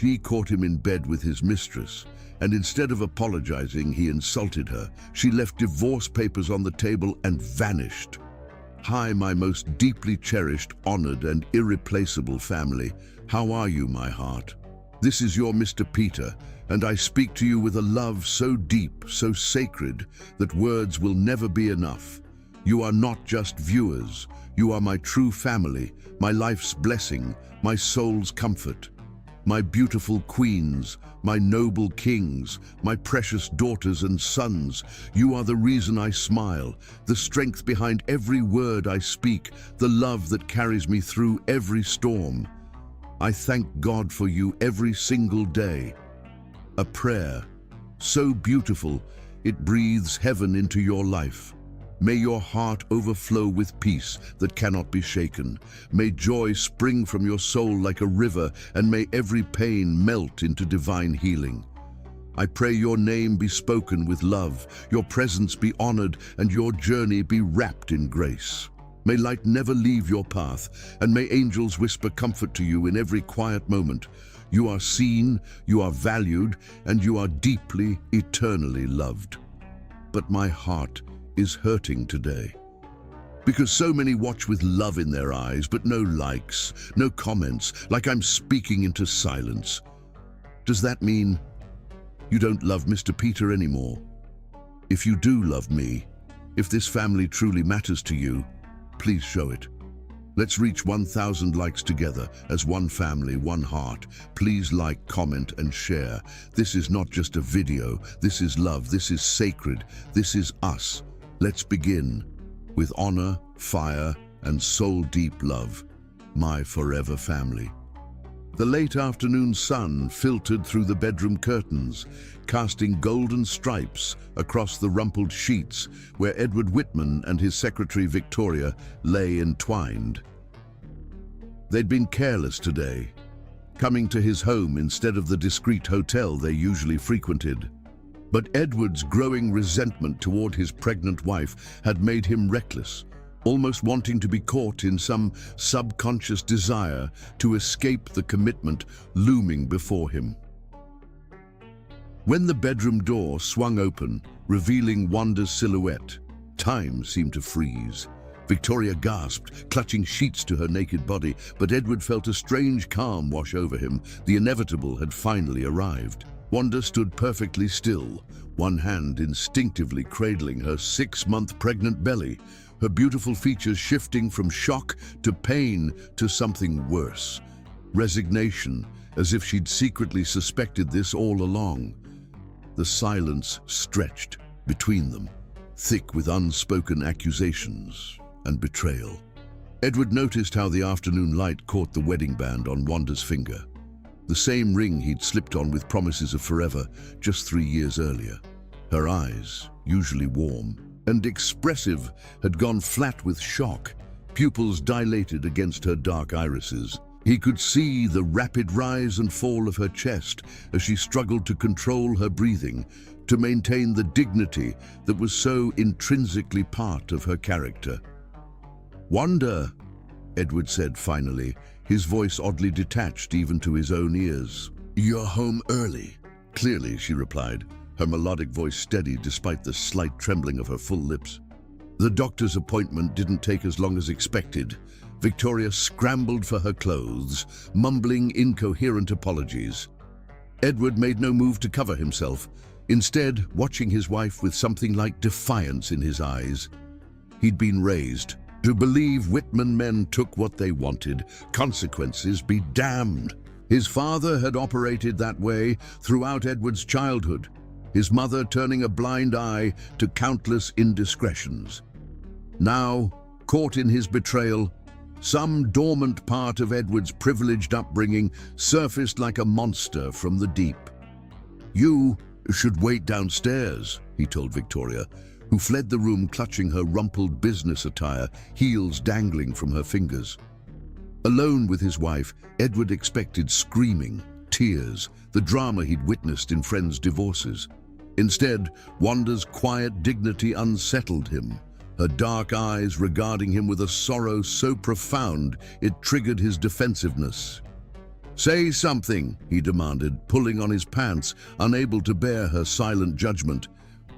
She caught him in bed with his mistress, and instead of apologizing, he insulted her. She left divorce papers on the table and vanished. Hi, my most deeply cherished, honored, and irreplaceable family. How are you, my heart? This is your Mr. Peter, and I speak to you with a love so deep, so sacred, that words will never be enough. You are not just viewers. You are my true family, my life's blessing, my soul's comfort. My beautiful queens, my noble kings, my precious daughters and sons, you are the reason I smile, the strength behind every word I speak, the love that carries me through every storm. I thank God for you every single day. A prayer, so beautiful, it breathes heaven into your life. May your heart overflow with peace that cannot be shaken. May joy spring from your soul like a river, and may every pain melt into divine healing. I pray your name be spoken with love, your presence be honored, and your journey be wrapped in grace. May light never leave your path, and may angels whisper comfort to you in every quiet moment. You are seen, you are valued, and you are deeply, eternally loved. But my heart is hurting today, because so many watch with love in their eyes, but no likes, no comments, like I'm speaking into silence. Does that mean you don't love Mr. Peter anymore? If you do love me, if this family truly matters to you, please show it. Let's reach 1,000 likes together as one family, one heart. Please like, comment, and share. This is not just a video. This is love. This is sacred. This is us. Let's begin with honor, fire, and soul-deep love, my forever family. The late afternoon sun filtered through the bedroom curtains, casting golden stripes across the rumpled sheets where Edward Whitman and his secretary Victoria lay entwined. They'd been careless today, coming to his home instead of the discreet hotel they usually frequented. But Edward's growing resentment toward his pregnant wife had made him reckless, almost wanting to be caught in some subconscious desire to escape the commitment looming before him. When the bedroom door swung open, revealing Wanda's silhouette, time seemed to freeze. Victoria gasped, clutching sheets to her naked body, but Edward felt a strange calm wash over him. The inevitable had finally arrived. Wanda stood perfectly still, one hand instinctively cradling her 6-month pregnant belly, her beautiful features shifting from shock to pain to something worse, resignation, as if she'd secretly suspected this all along. The silence stretched between them, thick with unspoken accusations and betrayal. Edward noticed how the afternoon light caught the wedding band on Wanda's finger. The same ring he'd slipped on with promises of forever just 3 years earlier. Her eyes, usually warm and expressive, had gone flat with shock, pupils dilated against her dark irises. He could see the rapid rise and fall of her chest as she struggled to control her breathing, to maintain the dignity that was so intrinsically part of her character. "Wanda," Edward said finally, his voice oddly detached even to his own ears. "You're home early." "Clearly," she replied, her melodic voice steady despite the slight trembling of her full lips. The doctor's appointment didn't take as long as expected. Victoria scrambled for her clothes, mumbling incoherent apologies. Edward made no move to cover himself, instead watching his wife with something like defiance in his eyes. He'd been raised to believe Whitman men took what they wanted, consequences be damned. His father had operated that way throughout Edward's childhood, his mother turning a blind eye to countless indiscretions. Now, caught in his betrayal, some dormant part of Edward's privileged upbringing surfaced like a monster from the deep. "You should wait downstairs," he told Victoria, who fled the room clutching her rumpled business attire, heels dangling from her fingers. Alone with his wife, Edward expected screaming, tears, the drama he'd witnessed in friends' divorces. Instead, Wanda's quiet dignity unsettled him, her dark eyes regarding him with a sorrow so profound it triggered his defensiveness. "Say something," he demanded, pulling on his pants, unable to bear her silent judgment.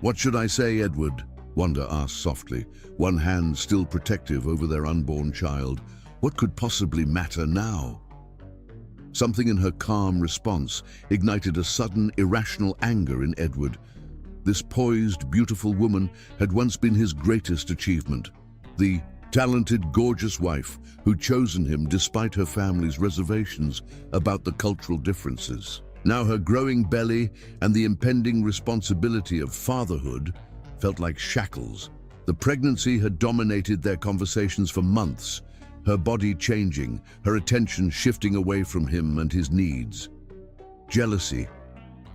"What should I say, Edward?" Wanda asked softly, one hand still protective over their unborn child. What could possibly matter now? Something in her calm response ignited a sudden, irrational anger in Edward. This poised, beautiful woman had once been his greatest achievement. The talented, gorgeous wife who'd chosen him despite her family's reservations about the cultural differences. Now her growing belly and the impending responsibility of fatherhood felt like shackles. The pregnancy had dominated their conversations for months, her body changing, her attention shifting away from him and his needs. Jealousy,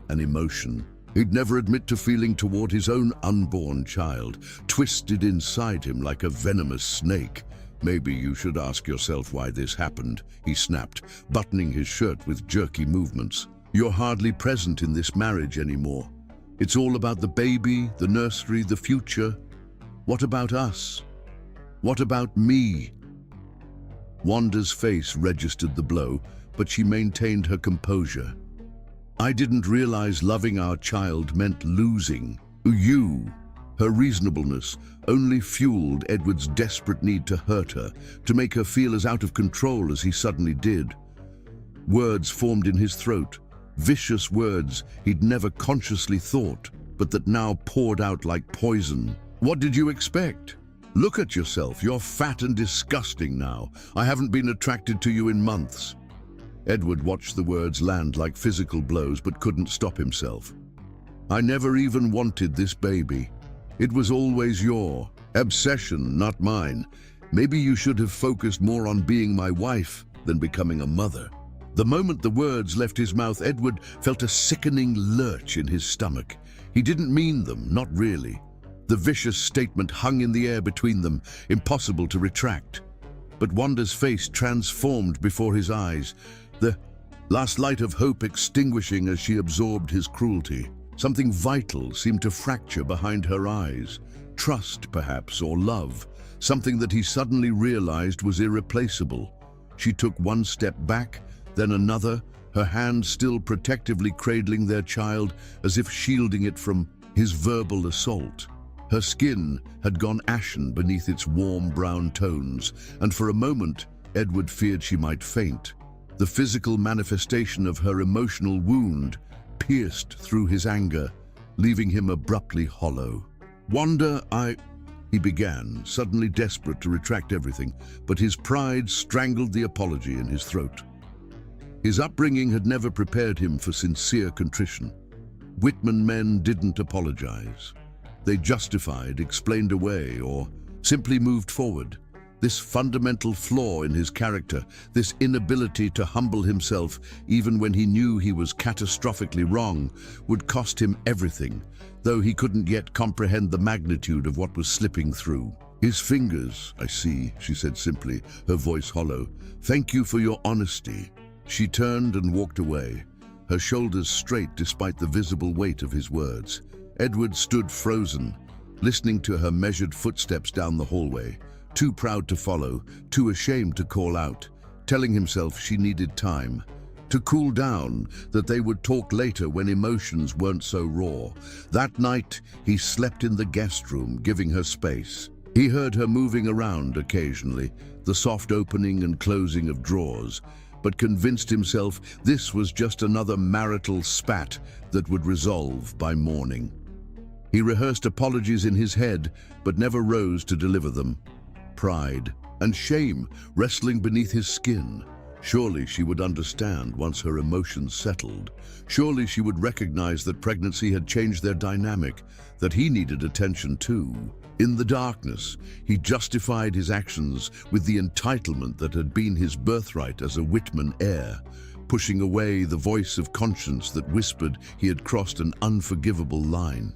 an emotion he'd never admit to feeling toward his own unborn child, twisted inside him like a venomous snake. "Maybe you should ask yourself why this happened," he snapped, buttoning his shirt with jerky movements. "You're hardly present in this marriage anymore. It's all about the baby, the nursery, the future. What about us? What about me?" Wanda's face registered the blow, but she maintained her composure. "I didn't realize loving our child meant losing you." Her reasonableness only fueled Edward's desperate need to hurt her, to make her feel as out of control as he suddenly did. Words formed in his throat, vicious words he'd never consciously thought, but that now poured out like poison. "What did you expect? Look at yourself, you're fat and disgusting now. I haven't been attracted to you in months." Edward watched the words land like physical blows but couldn't stop himself. "I never even wanted this baby. It was always your obsession, not mine. Maybe you should have focused more on being my wife than becoming a mother." The moment the words left his mouth, Edward felt a sickening lurch in his stomach. He didn't mean them, not really. The vicious statement hung in the air between them, impossible to retract. But Wanda's face transformed before his eyes, the last light of hope extinguishing as she absorbed his cruelty. Something vital seemed to fracture behind her eyes. Trust, perhaps, or love. Something that he suddenly realized was irreplaceable. She took one step back, then another, her hand still protectively cradling their child as if shielding it from his verbal assault. Her skin had gone ashen beneath its warm brown tones, and for a moment, Edward feared she might faint. The physical manifestation of her emotional wound pierced through his anger, leaving him abruptly hollow. "Wanda, he began, suddenly desperate to retract everything, but his pride strangled the apology in his throat. His upbringing had never prepared him for sincere contrition. Whitman men didn't apologize. They justified, explained away, or simply moved forward. This fundamental flaw in his character, this inability to humble himself even when he knew he was catastrophically wrong, would cost him everything, though he couldn't yet comprehend the magnitude of what was slipping through. "His fingers, I see," she said simply, her voice hollow. "Thank you for your honesty." She turned and walked away, her shoulders straight despite the visible weight of his words. Edward stood frozen, listening to her measured footsteps down the hallway, too proud to follow, too ashamed to call out, telling himself she needed time to cool down, that they would talk later when emotions weren't so raw. That night, he slept in the guest room, giving her space. He heard her moving around occasionally, the soft opening and closing of drawers, but convinced himself this was just another marital spat that would resolve by morning. He rehearsed apologies in his head, but never rose to deliver them. Pride and shame wrestling beneath his skin. Surely she would understand once her emotions settled. Surely she would recognize that pregnancy had changed their dynamic, that he needed attention too. In the darkness, he justified his actions with the entitlement that had been his birthright as a Whitman heir, pushing away the voice of conscience that whispered he had crossed an unforgivable line.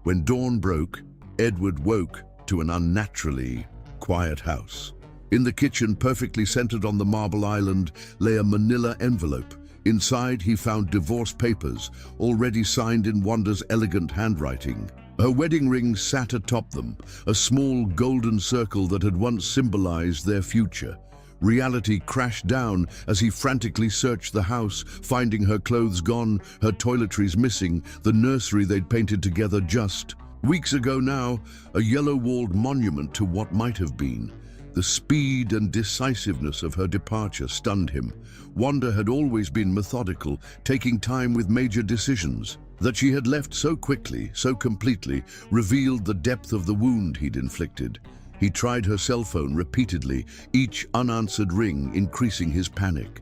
When dawn broke, Edward woke to an unnaturally quiet house. In the kitchen, perfectly centered on the marble island, lay a manila envelope. Inside, he found divorce papers, already signed in Wanda's elegant handwriting. Her wedding ring sat atop them, a small golden circle that had once symbolized their future. Reality crashed down as he frantically searched the house, finding her clothes gone, her toiletries missing, the nursery they'd painted together just weeks ago now, a yellow-walled monument to what might have been. The speed and decisiveness of her departure stunned him. Wanda had always been methodical, taking time with major decisions. That she had left so quickly, so completely, revealed the depth of the wound he'd inflicted. He tried her cell phone repeatedly, each unanswered ring increasing his panic.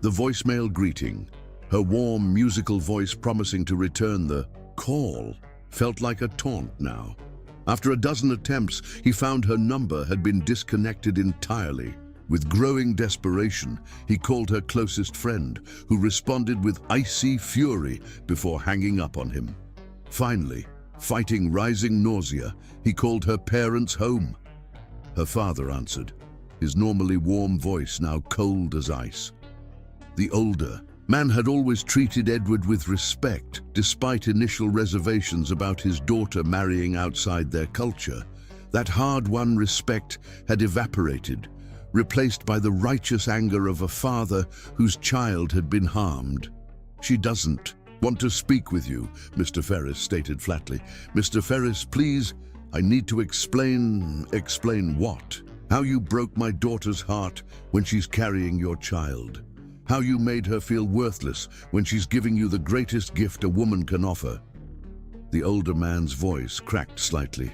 The voicemail greeting, her warm, musical voice promising to return the call, felt like a taunt now. After a dozen attempts, he found her number had been disconnected entirely. With growing desperation, he called her closest friend, who responded with icy fury before hanging up on him. Finally, fighting rising nausea, he called her parents home. Her father answered, his normally warm voice now cold as ice. The older man had always treated Edward with respect, despite initial reservations about his daughter marrying outside their culture. That hard-won respect had evaporated, replaced by the righteous anger of a father whose child had been harmed. "She doesn't want to speak with you," Mr. Ferris stated flatly. "Mr. Ferris, please, I need to explain..." "Explain what?" "How you broke my daughter's heart when she's carrying your child. How you made her feel worthless when she's giving you the greatest gift a woman can offer." The older man's voice cracked slightly.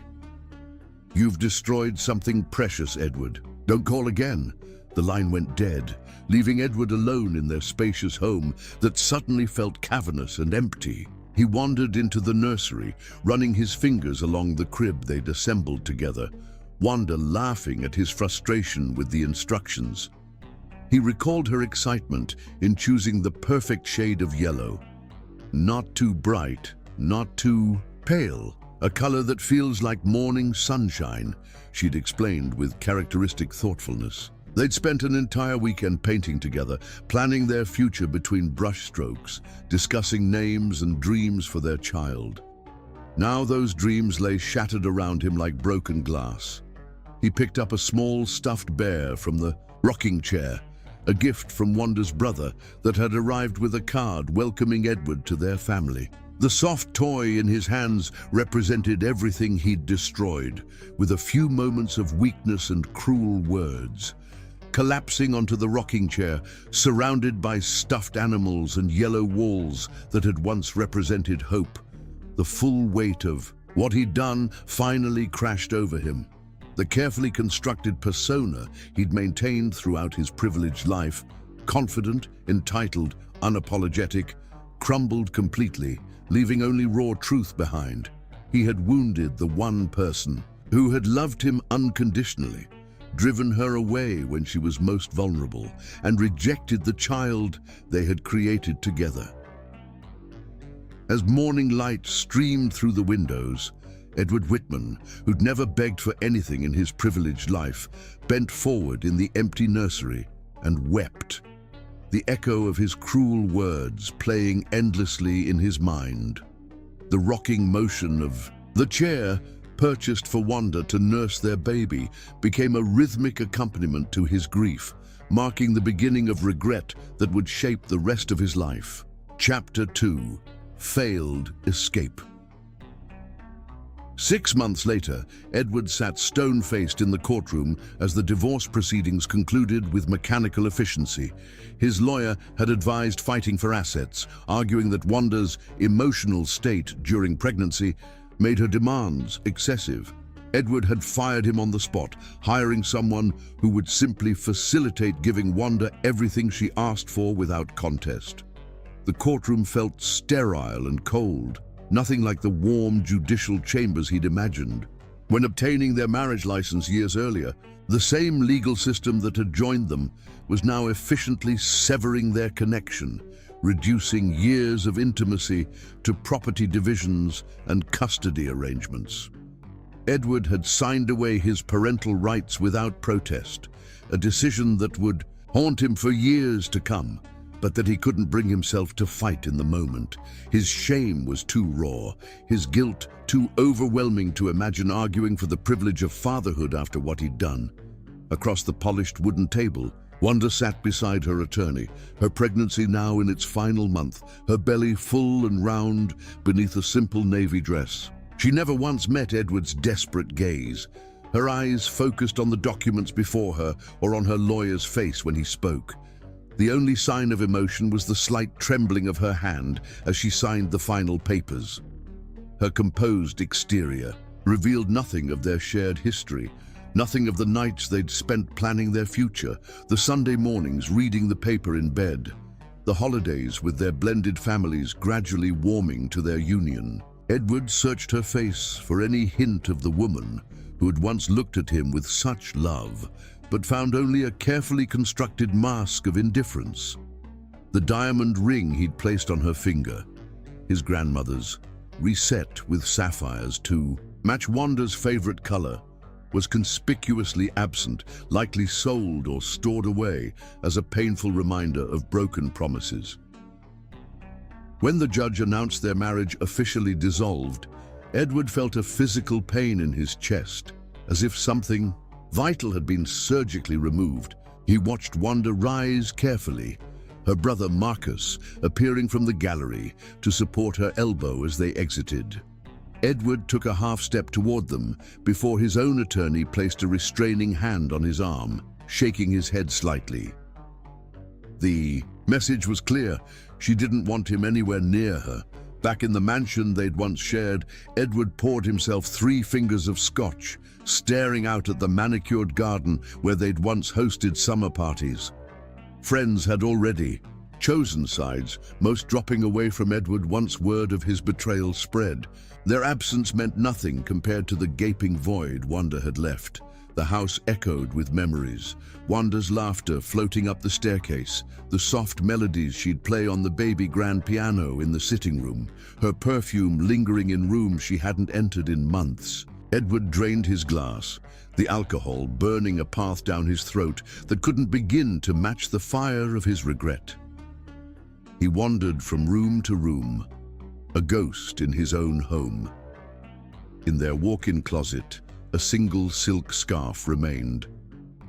"You've destroyed something precious, Edward. Don't call again." The line went dead, leaving Edward alone in their spacious home that suddenly felt cavernous and empty. He wandered into the nursery, running his fingers along the crib they'd assembled together, Wanda laughing at his frustration with the instructions. He recalled her excitement in choosing the perfect shade of yellow. Not too bright, not too pale, a color that feels like morning sunshine, she'd explained with characteristic thoughtfulness. They'd spent an entire weekend painting together, planning their future between brushstrokes, discussing names and dreams for their child. Now those dreams lay shattered around him like broken glass. He picked up a small stuffed bear from the rocking chair, a gift from Wanda's brother that had arrived with a card welcoming Edward to their family. The soft toy in his hands represented everything he'd destroyed, with a few moments of weakness and cruel words. Collapsing onto the rocking chair, surrounded by stuffed animals and yellow walls that had once represented hope, the full weight of what he'd done finally crashed over him. The carefully constructed persona he'd maintained throughout his privileged life, confident, entitled, unapologetic, crumbled completely, leaving only raw truth behind. He had wounded the one person who had loved him unconditionally, driven her away when she was most vulnerable, and rejected the child they had created together. As morning light streamed through the windows, Edward Whitman, who'd never begged for anything in his privileged life, bent forward in the empty nursery and wept, the echo of his cruel words playing endlessly in his mind. The rocking motion of the chair, purchased for Wanda to nurse their baby, became a rhythmic accompaniment to his grief, marking the beginning of regret that would shape the rest of his life. Chapter 2: Failed Escape. 6 months later, Edward sat stone-faced in the courtroom as the divorce proceedings concluded with mechanical efficiency. His lawyer had advised fighting for assets, arguing that Wanda's emotional state during pregnancy made her demands excessive. Edward had fired him on the spot, hiring someone who would simply facilitate giving Wanda everything she asked for without contest. The courtroom felt sterile and cold, nothing like the warm judicial chambers he'd imagined. When obtaining their marriage license years earlier, the same legal system that had joined them was now efficiently severing their connection, reducing years of intimacy to property divisions and custody arrangements. Edward had signed away his parental rights without protest, a decision that would haunt him for years to come, but that he couldn't bring himself to fight in the moment. His shame was too raw, his guilt too overwhelming to imagine arguing for the privilege of fatherhood after what he'd done. Across the polished wooden table, Wanda sat beside her attorney, her pregnancy now in its final month, her belly full and round beneath a simple navy dress. She never once met Edward's desperate gaze, her eyes focused on the documents before her or on her lawyer's face when he spoke. The only sign of emotion was the slight trembling of her hand as she signed the final papers. Her composed exterior revealed nothing of their shared history, nothing of the nights they'd spent planning their future, the Sunday mornings reading the paper in bed, the holidays with their blended families gradually warming to their union. Edward searched her face for any hint of the woman who had once looked at him with such love, but found only a carefully constructed mask of indifference. The diamond ring he'd placed on her finger, his grandmother's, reset with sapphires to match Wanda's favorite color, was conspicuously absent, likely sold or stored away as a painful reminder of broken promises. When the judge announced their marriage officially dissolved, Edward felt a physical pain in his chest, as if something vital had been surgically removed. He watched Wanda rise carefully, her brother Marcus appearing from the gallery to support her elbow as they exited. Edward took a half step toward them before his own attorney placed a restraining hand on his arm, shaking his head slightly. The message was clear. She didn't want him anywhere near her. Back in the mansion they'd once shared, Edward poured himself 3 fingers of scotch, staring out at the manicured garden where they'd once hosted summer parties. Friends had already chosen sides, most dropping away from Edward once word of his betrayal spread. Their absence meant nothing compared to the gaping void Wanda had left. The house echoed with memories, Wanda's laughter floating up the staircase, the soft melodies she'd play on the baby grand piano in the sitting room, her perfume lingering in rooms she hadn't entered in months. Edward drained his glass, the alcohol burning a path down his throat that couldn't begin to match the fire of his regret. He wandered from room to room, a ghost in his own home. In their walk-in closet, a single silk scarf remained,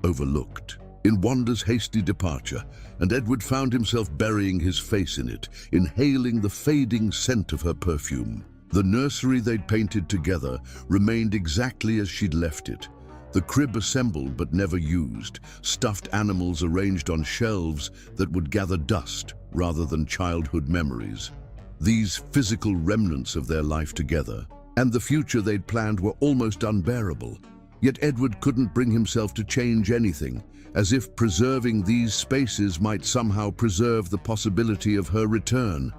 overlooked. In Wanda's hasty departure, and Edward found himself burying his face in it, inhaling the fading scent of her perfume. The nursery they'd painted together remained exactly as she'd left it. The crib assembled but never used, stuffed animals arranged on shelves that would gather dust rather than childhood memories. These physical remnants of their life together and the future they'd planned were almost unbearable. Yet Edward couldn't bring himself to change anything, as if preserving these spaces might somehow preserve the possibility of her return.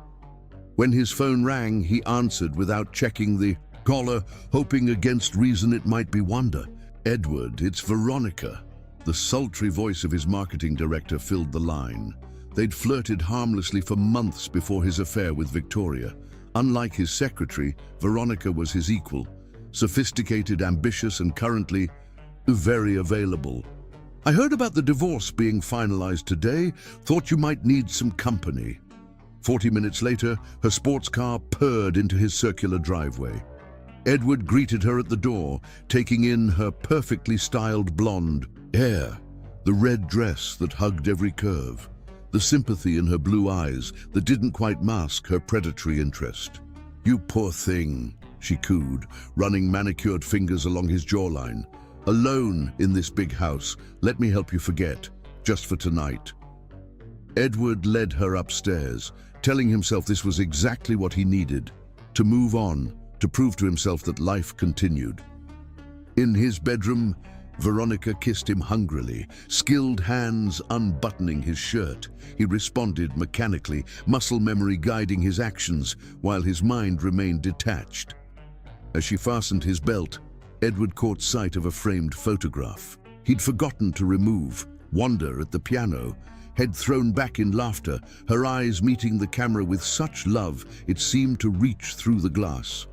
When his phone rang, he answered without checking the caller, hoping against reason it might be Wanda. "Edward, it's Veronica." The sultry voice of his marketing director filled the line. They'd flirted harmlessly for months before his affair with Victoria. Unlike his secretary, Veronica was his equal, sophisticated, ambitious, and currently very available. "I heard about the divorce being finalized today. Thought you might need some company." 40 minutes later, her sports car purred into his circular driveway. Edward greeted her at the door, taking in her perfectly styled blonde hair, the red dress that hugged every curve, the sympathy in her blue eyes that didn't quite mask her predatory interest. "You poor thing," she cooed, running manicured fingers along his jawline. "Alone in this big house, let me help you forget, just for tonight." Edward led her upstairs, telling himself this was exactly what he needed, to move on, to prove to himself that life continued. In his bedroom, Veronica kissed him hungrily, skilled hands unbuttoning his shirt. He responded mechanically, muscle memory guiding his actions, while his mind remained detached. As she fastened his belt, Edward caught sight of a framed photograph he'd forgotten to remove. Wanda at the piano, head thrown back in laughter, her eyes meeting the camera with such love it seemed to reach through the glass.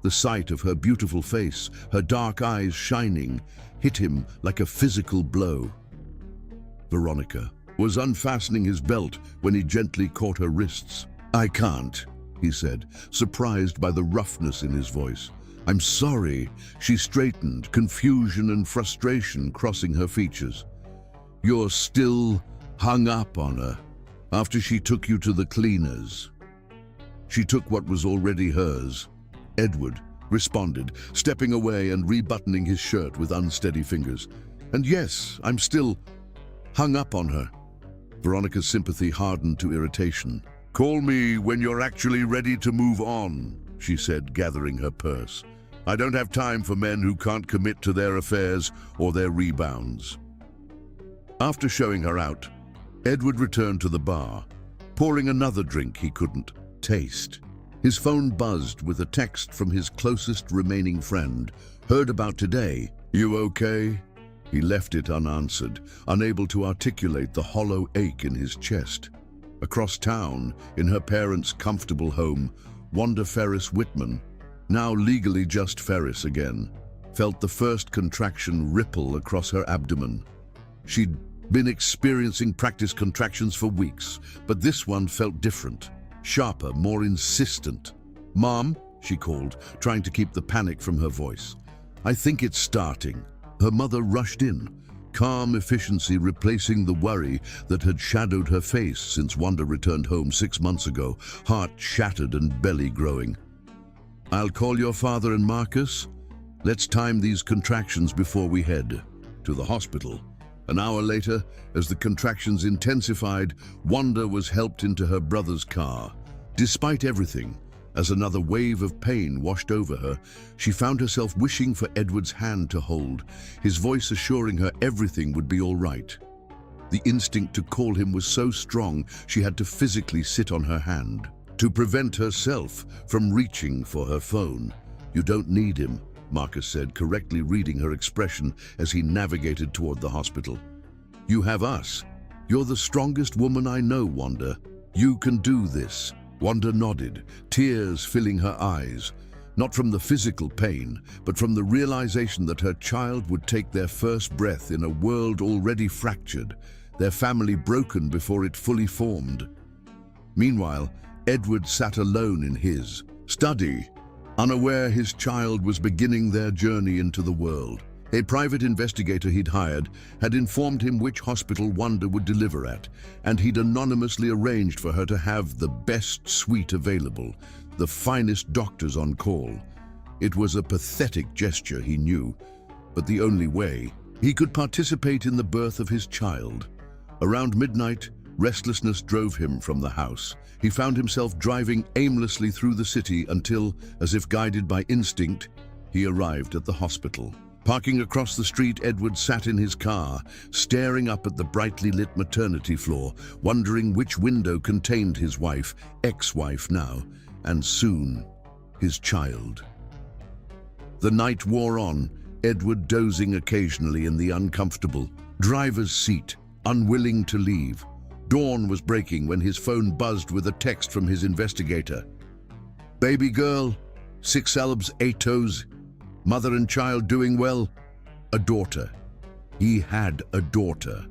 The sight of her beautiful face, her dark eyes shining, hit him like a physical blow. Veronica was unfastening his belt when he gently caught her wrists. "I can't," he said, surprised by the roughness in his voice. I'm sorry. She straightened, confusion and frustration crossing her features. You're still hung up on her after she took you to the cleaners. She took what was already hers. Edward responded, stepping away and rebuttoning his shirt with unsteady fingers. And yes, I'm still hung up on her. Veronica's sympathy hardened to irritation. Call me when you're actually ready to move on, she said, gathering her purse. I don't have time for men who can't commit to their affairs or their rebounds. After showing her out, Edward returned to the bar, pouring another drink he couldn't taste. His phone buzzed with a text from his closest remaining friend. Heard about today. You okay? He left it unanswered, unable to articulate the hollow ache in his chest. Across town, in her parents' comfortable home, Wanda Ferris Whitman, now legally just Ferris again, felt the first contraction ripple across her abdomen. She'd been experiencing practice contractions for weeks, but this one felt different, sharper, more insistent. Mom, she called, trying to keep the panic from her voice. I think it's starting. Her mother rushed in, calm efficiency replacing the worry that had shadowed her face since Wanda returned home 6 months ago, heart shattered and belly growing. I'll call your father and Marcus. Let's time these contractions before we head to the hospital. An hour later, as the contractions intensified, Wanda was helped into her brother's car. Despite everything, as another wave of pain washed over her, she found herself wishing for Edward's hand to hold, his voice assuring her everything would be all right. The instinct to call him was so strong she had to physically sit on her hand, to prevent herself from reaching for her phone. You don't need him, Marcus said, correctly reading her expression as he navigated toward the hospital. You have us. You're the strongest woman I know, Wanda. You can do this. Wanda nodded, tears filling her eyes, not from the physical pain, but from the realization that her child would take their first breath in a world already fractured, their family broken before it fully formed. Meanwhile, Edward sat alone in his study, unaware his child was beginning their journey into the world. A private investigator he'd hired had informed him which hospital Wanda would deliver at, and he'd anonymously arranged for her to have the best suite available, the finest doctors on call. It was a pathetic gesture, he knew, but the only way he could participate in the birth of his child. Around midnight, restlessness drove him from the house. He found himself driving aimlessly through the city until, as if guided by instinct, he arrived at the hospital. Parking across the street, Edward sat in his car, staring up at the brightly lit maternity floor, wondering which window contained his wife, ex-wife now, and soon, his child. The night wore on, Edward dozing occasionally in the uncomfortable driver's seat, unwilling to leave. Dawn was breaking when his phone buzzed with a text from his investigator. Baby girl, 6 syllables, 8 toes. Mother and child doing well. A daughter. He had a daughter.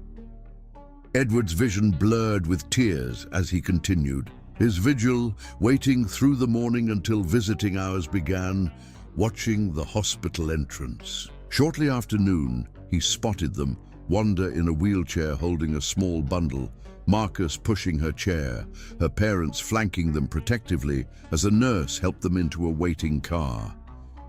Edward's vision blurred with tears as he continued. His vigil, waiting through the morning until visiting hours began, watching the hospital entrance. Shortly after noon, he spotted them, Wanda in a wheelchair holding a small bundle, Marcus pushing her chair, her parents flanking them protectively as a nurse helped them into a waiting car.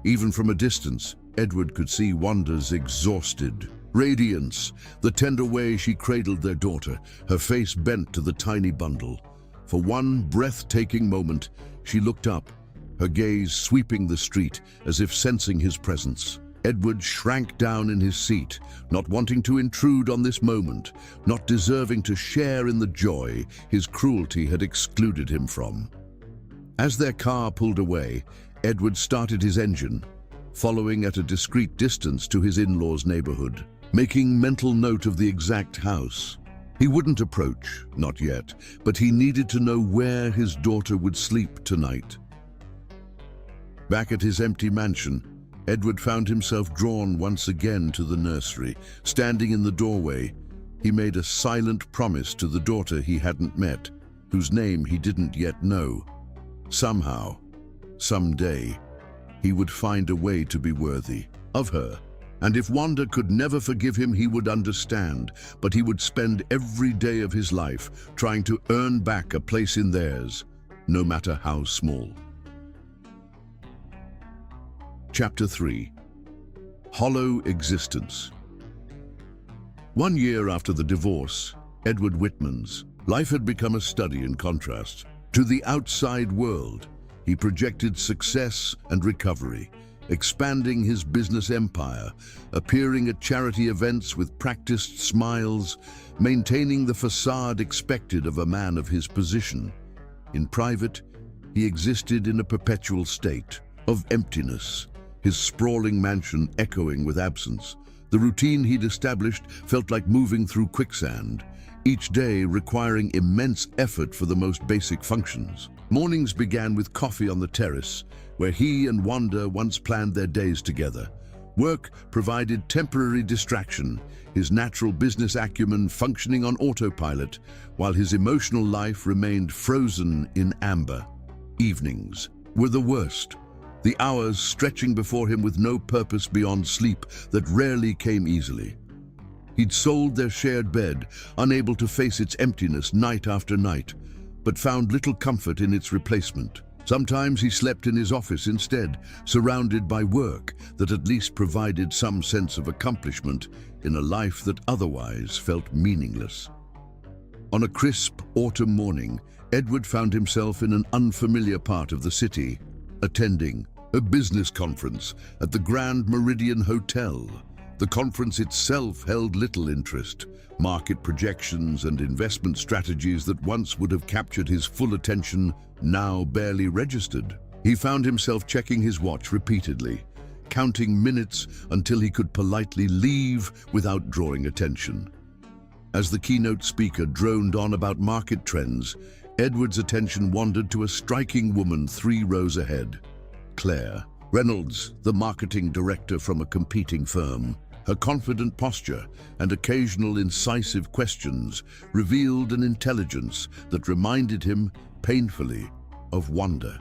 Even from a distance, Edward could see Wanda's exhausted radiance, the tender way she cradled their daughter, her face bent to the tiny bundle. For one breathtaking moment, she looked up, her gaze sweeping the street as if sensing his presence. Edward shrank down in his seat, not wanting to intrude on this moment, not deserving to share in the joy his cruelty had excluded him from. As their car pulled away, Edward started his engine, following at a discreet distance to his in-laws' neighborhood, making mental note of the exact house. He wouldn't approach, not yet, but he needed to know where his daughter would sleep tonight. Back at his empty mansion, Edward found himself drawn once again to the nursery. Standing in the doorway, he made a silent promise to the daughter he hadn't met, whose name he didn't yet know. Somehow, someday, he would find a way to be worthy of her. And if Wanda could never forgive him, he would understand, but he would spend every day of his life trying to earn back a place in theirs, no matter how small. Chapter 3. Hollow Existence. 1 year after the divorce, Edward Whitman's life had become a study in contrast. To the outside world, he projected success and recovery, expanding his business empire, appearing at charity events with practiced smiles, maintaining the facade expected of a man of his position. In private, he existed in a perpetual state of emptiness, his sprawling mansion echoing with absence. The routine he'd established felt like moving through quicksand, each day requiring immense effort for the most basic functions. Mornings began with coffee on the terrace, where he and Wanda once planned their days together. Work provided temporary distraction, his natural business acumen functioning on autopilot, while his emotional life remained frozen in amber. Evenings were the worst, the hours stretching before him with no purpose beyond sleep that rarely came easily. He'd sold their shared bed, unable to face its emptiness night after night, but found little comfort in its replacement. Sometimes he slept in his office instead, surrounded by work that at least provided some sense of accomplishment in a life that otherwise felt meaningless. On a crisp autumn morning, Edward found himself in an unfamiliar part of the city, attending a business conference at the Grand Meridian Hotel. The conference itself held little interest. Market projections and investment strategies that once would have captured his full attention now barely registered. He found himself checking his watch repeatedly, counting minutes until he could politely leave without drawing attention. As the keynote speaker droned on about market trends, Edward's attention wandered to a striking woman 3 rows ahead. Claire Reynolds, the marketing director from a competing firm. Her confident posture and occasional incisive questions revealed an intelligence that reminded him painfully of Wanda.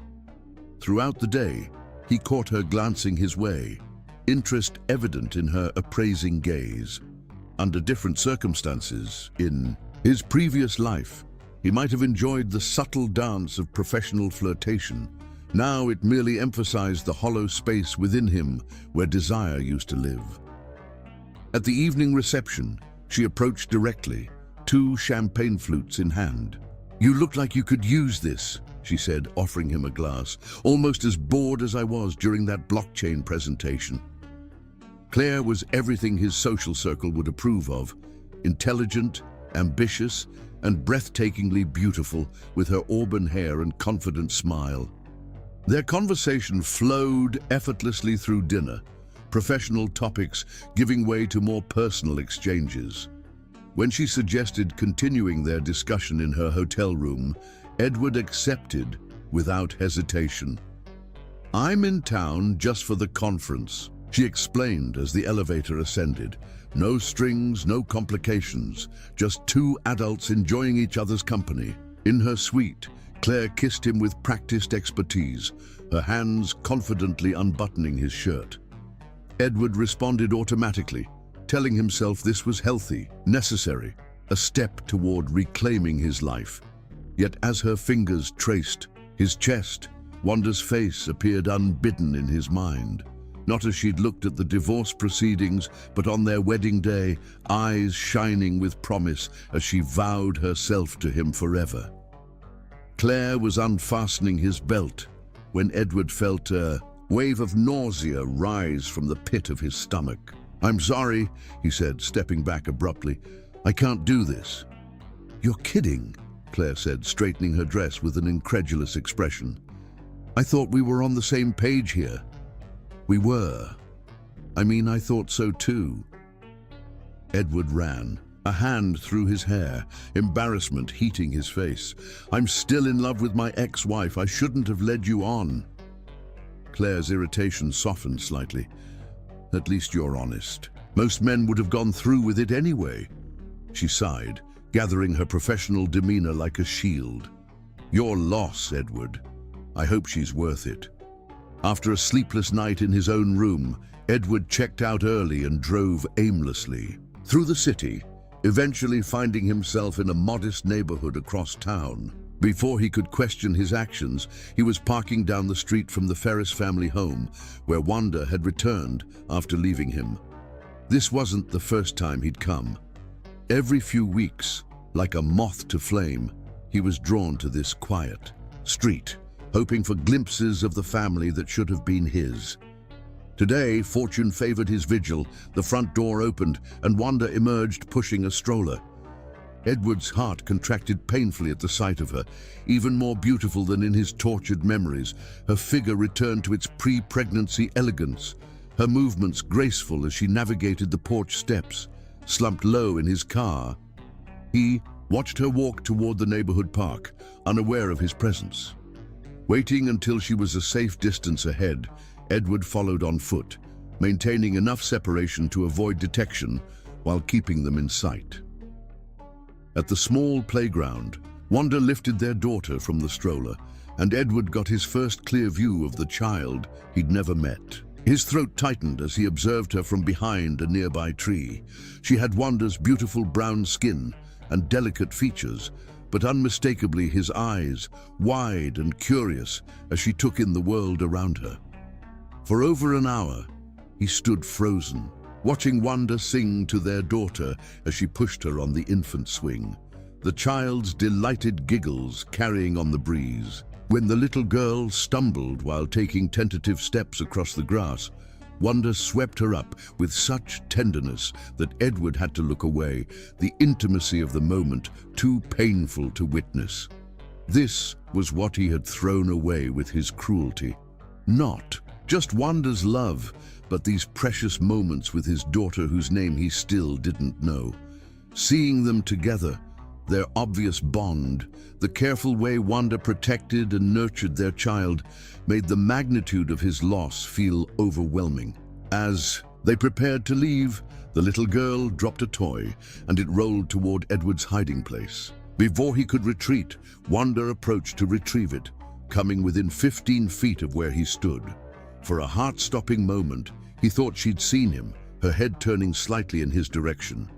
Throughout the day, he caught her glancing his way, interest evident in her appraising gaze. Under different circumstances, in his previous life, he might have enjoyed the subtle dance of professional flirtation. Now it merely emphasized the hollow space within him where desire used to live. At the evening reception, she approached directly, 2 champagne flutes in hand. "You look like you could use this," she said, offering him a glass, "almost as bored as I was during that blockchain presentation." Claire was everything his social circle would approve of: intelligent, ambitious, and breathtakingly beautiful, with her auburn hair and confident smile. Their conversation flowed effortlessly through dinner, professional topics giving way to more personal exchanges. When she suggested continuing their discussion in her hotel room, Edward accepted without hesitation. "I'm in town just for the conference," she explained as the elevator ascended. No strings, no complications, just 2 adults enjoying each other's company. In her suite, Claire kissed him with practiced expertise, her hands confidently unbuttoning his shirt. Edward responded automatically, telling himself this was healthy, necessary, a step toward reclaiming his life. Yet as her fingers traced his chest, Wanda's face appeared unbidden in his mind. Not as she'd looked at the divorce proceedings, but on their wedding day, eyes shining with promise as she vowed herself to him forever. Claire was unfastening his belt when Edward felt a wave of nausea rise from the pit of his stomach. "I'm sorry," he said, stepping back abruptly. "I can't do this." "You're kidding," Claire said, straightening her dress with an incredulous expression. "I thought we were on the same page here." "We were. I thought so too." Edward ran, a hand through his hair, embarrassment heating his face. "I'm still in love with my ex-wife. I shouldn't have led you on." Claire's irritation softened slightly. "At least you're honest. Most men would have gone through with it anyway." She sighed, gathering her professional demeanor like a shield. "Your loss, Edward. I hope she's worth it." After a sleepless night in his own room, Edward checked out early and drove aimlessly through the city, eventually finding himself in a modest neighborhood across town. Before he could question his actions, he was parking down the street from the Ferris family home, where Wanda had returned after leaving him. This wasn't the first time he'd come. Every few weeks, like a moth to flame, he was drawn to this quiet street, hoping for glimpses of the family that should have been his. Today, fortune favored his vigil. The front door opened, and Wanda emerged pushing a stroller. Edward's heart contracted painfully at the sight of her. Even more beautiful than in his tortured memories, her figure returned to its pre-pregnancy elegance, her movements graceful as she navigated the porch steps, slumped low in his car. He watched her walk toward the neighborhood park, unaware of his presence. Waiting until she was a safe distance ahead, Edward followed on foot, maintaining enough separation to avoid detection while keeping them in sight. At the small playground, Wanda lifted their daughter from the stroller, and Edward got his first clear view of the child he'd never met. His throat tightened as he observed her from behind a nearby tree. She had Wanda's beautiful brown skin and delicate features, but unmistakably his eyes, wide and curious as she took in the world around her. For over an hour, he stood frozen, watching Wanda sing to their daughter as she pushed her on the infant swing, the child's delighted giggles carrying on the breeze. When the little girl stumbled while taking tentative steps across the grass, Wanda swept her up with such tenderness that Edward had to look away, the intimacy of the moment too painful to witness. This was what he had thrown away with his cruelty. Not just Wanda's love, but these precious moments with his daughter whose name he still didn't know. Seeing them together, their obvious bond, the careful way Wanda protected and nurtured their child, made the magnitude of his loss feel overwhelming. As they prepared to leave, the little girl dropped a toy, and it rolled toward Edward's hiding place. Before he could retreat, Wanda approached to retrieve it, coming within 15 feet of where he stood. For a heart-stopping moment, he thought she'd seen him, her head turning slightly in his direction.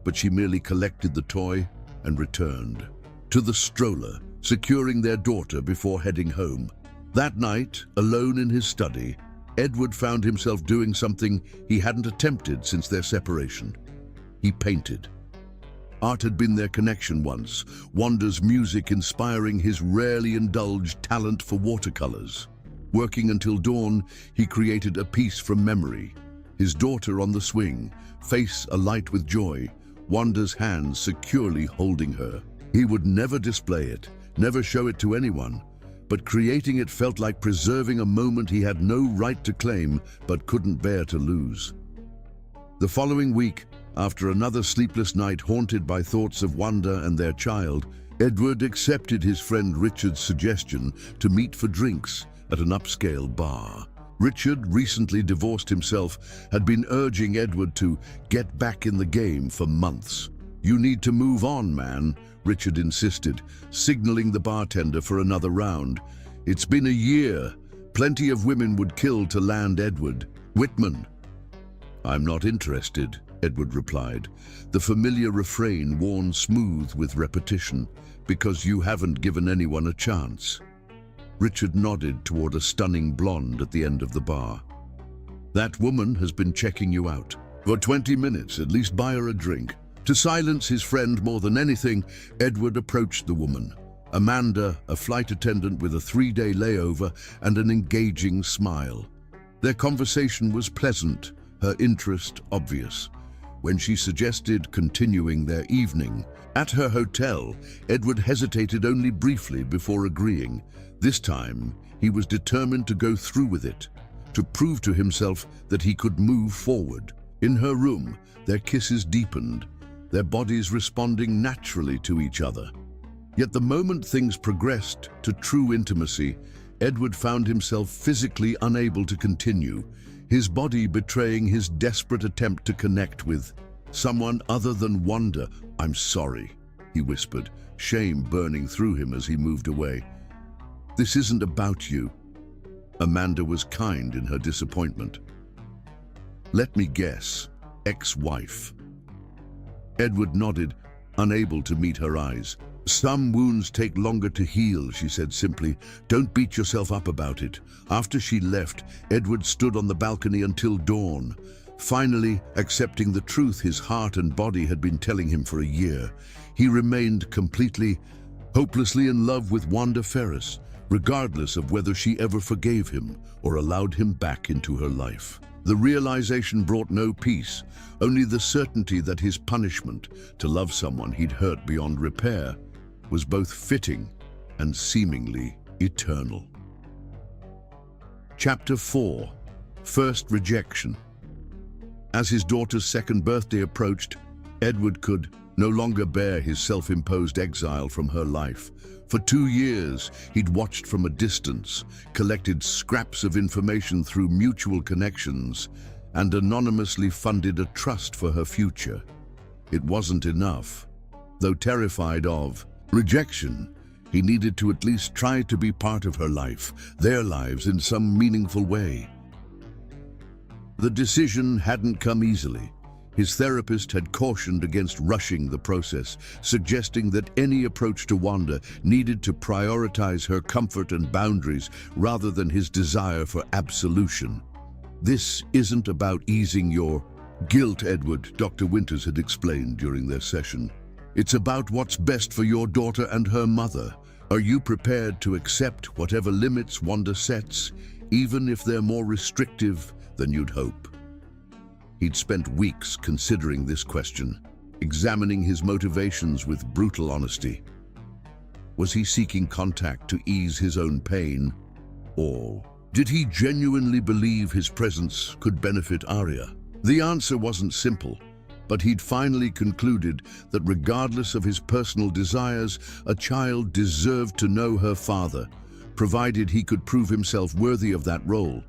But she merely collected the toy and returned to the stroller, securing their daughter before heading home. That night, alone in his study, Edward found himself doing something he hadn't attempted since their separation. He painted. Art had been their connection once, Wanda's music inspiring his rarely indulged talent for watercolors. Working until dawn, he created a piece from memory. His daughter on the swing, face alight with joy, Wanda's hands securely holding her. He would never display it, never show it to anyone, but creating it felt like preserving a moment he had no right to claim but couldn't bear to lose. The following week, after another sleepless night haunted by thoughts of Wanda and their child, Edward accepted his friend Richard's suggestion to meet for drinks at an upscale bar. Richard, recently divorced himself, had been urging Edward to get back in the game for months. "You need to move on, man," Richard insisted, signaling the bartender for another round. "It's been a year. Plenty of women would kill to land Edward. Whitman." "I'm not interested," Edward replied, the familiar refrain worn smooth with repetition, "because you haven't given anyone a chance." Richard nodded toward a stunning blonde at the end of the bar. "That woman has been checking you out. For 20 minutes, at least buy her a drink." To silence his friend more than anything, Edward approached the woman. Amanda, a flight attendant with a 3-day layover and an engaging smile. Their conversation was pleasant, her interest obvious. When she suggested continuing their evening at her hotel, Edward hesitated only briefly before agreeing. This time, he was determined to go through with it, to prove to himself that he could move forward. In her room, their kisses deepened, their bodies responding naturally to each other. Yet the moment things progressed to true intimacy, Edward found himself physically unable to continue, his body betraying his desperate attempt to connect with someone other than Wanda. "I'm sorry," he whispered, shame burning through him as he moved away. "This isn't about you." Amanda was kind in her disappointment. "Let me guess, ex-wife." Edward nodded, unable to meet her eyes. "Some wounds take longer to heal," she said simply. "Don't beat yourself up about it." After she left, Edward stood on the balcony until dawn, finally accepting the truth his heart and body had been telling him for a year. He remained completely, hopelessly in love with Wanda Ferris, regardless of whether she ever forgave him or allowed him back into her life. The realization brought no peace, only the certainty that his punishment, to love someone he'd hurt beyond repair, was both fitting and seemingly eternal. Chapter 4. First Rejection. As his daughter's second birthday approached, Edward could no longer bear his self-imposed exile from her life. For 2 years, he'd watched from a distance, collected scraps of information through mutual connections, and anonymously funded a trust for her future. It wasn't enough. Though terrified of rejection, he needed to at least try to be part of her life, their lives in some meaningful way. The decision hadn't come easily. His therapist had cautioned against rushing the process, suggesting that any approach to Wanda needed to prioritize her comfort and boundaries rather than his desire for absolution. "This isn't about easing your guilt, Edward," Dr. Winters had explained during their session. "It's about what's best for your daughter and her mother. Are you prepared to accept whatever limits Wanda sets, even if they're more restrictive than you'd hope?" He'd spent weeks considering this question, examining his motivations with brutal honesty. Was he seeking contact to ease his own pain, or did he genuinely believe his presence could benefit Arya? The answer wasn't simple, but he'd finally concluded that regardless of his personal desires, a child deserved to know her father, provided he could prove himself worthy of that role.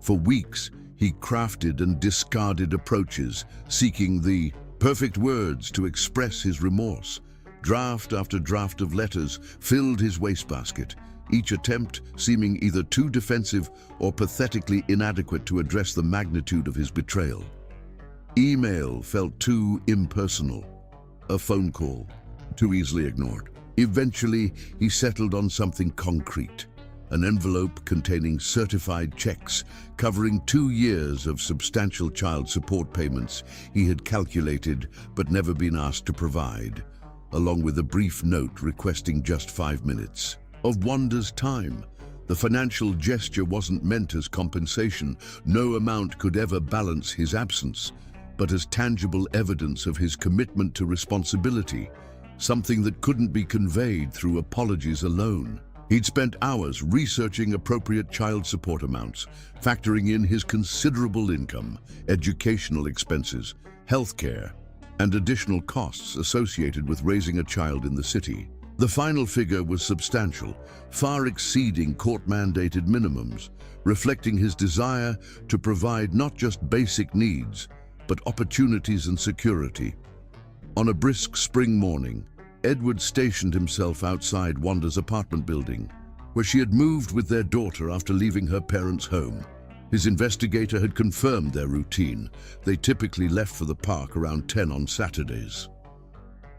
For weeks, he crafted and discarded approaches, seeking the perfect words to express his remorse. Draft after draft of letters filled his wastebasket, each attempt seeming either too defensive or pathetically inadequate to address the magnitude of his betrayal. Email felt too impersonal, a phone call too easily ignored. Eventually, he settled on something concrete. An envelope containing certified checks covering 2 years of substantial child support payments he had calculated but never been asked to provide, along with a brief note requesting just 5 minutes of Wanda's time. The financial gesture wasn't meant as compensation. No amount could ever balance his absence, but as tangible evidence of his commitment to responsibility, something that couldn't be conveyed through apologies alone. He'd spent hours researching appropriate child support amounts, factoring in his considerable income, educational expenses, healthcare, and additional costs associated with raising a child in the city. The final figure was substantial, far exceeding court-mandated minimums, reflecting his desire to provide not just basic needs, but opportunities and security. On a brisk spring morning, Edward stationed himself outside Wanda's apartment building, where she had moved with their daughter after leaving her parents' home. His investigator had confirmed their routine. They typically left for the park around 10 on Saturdays.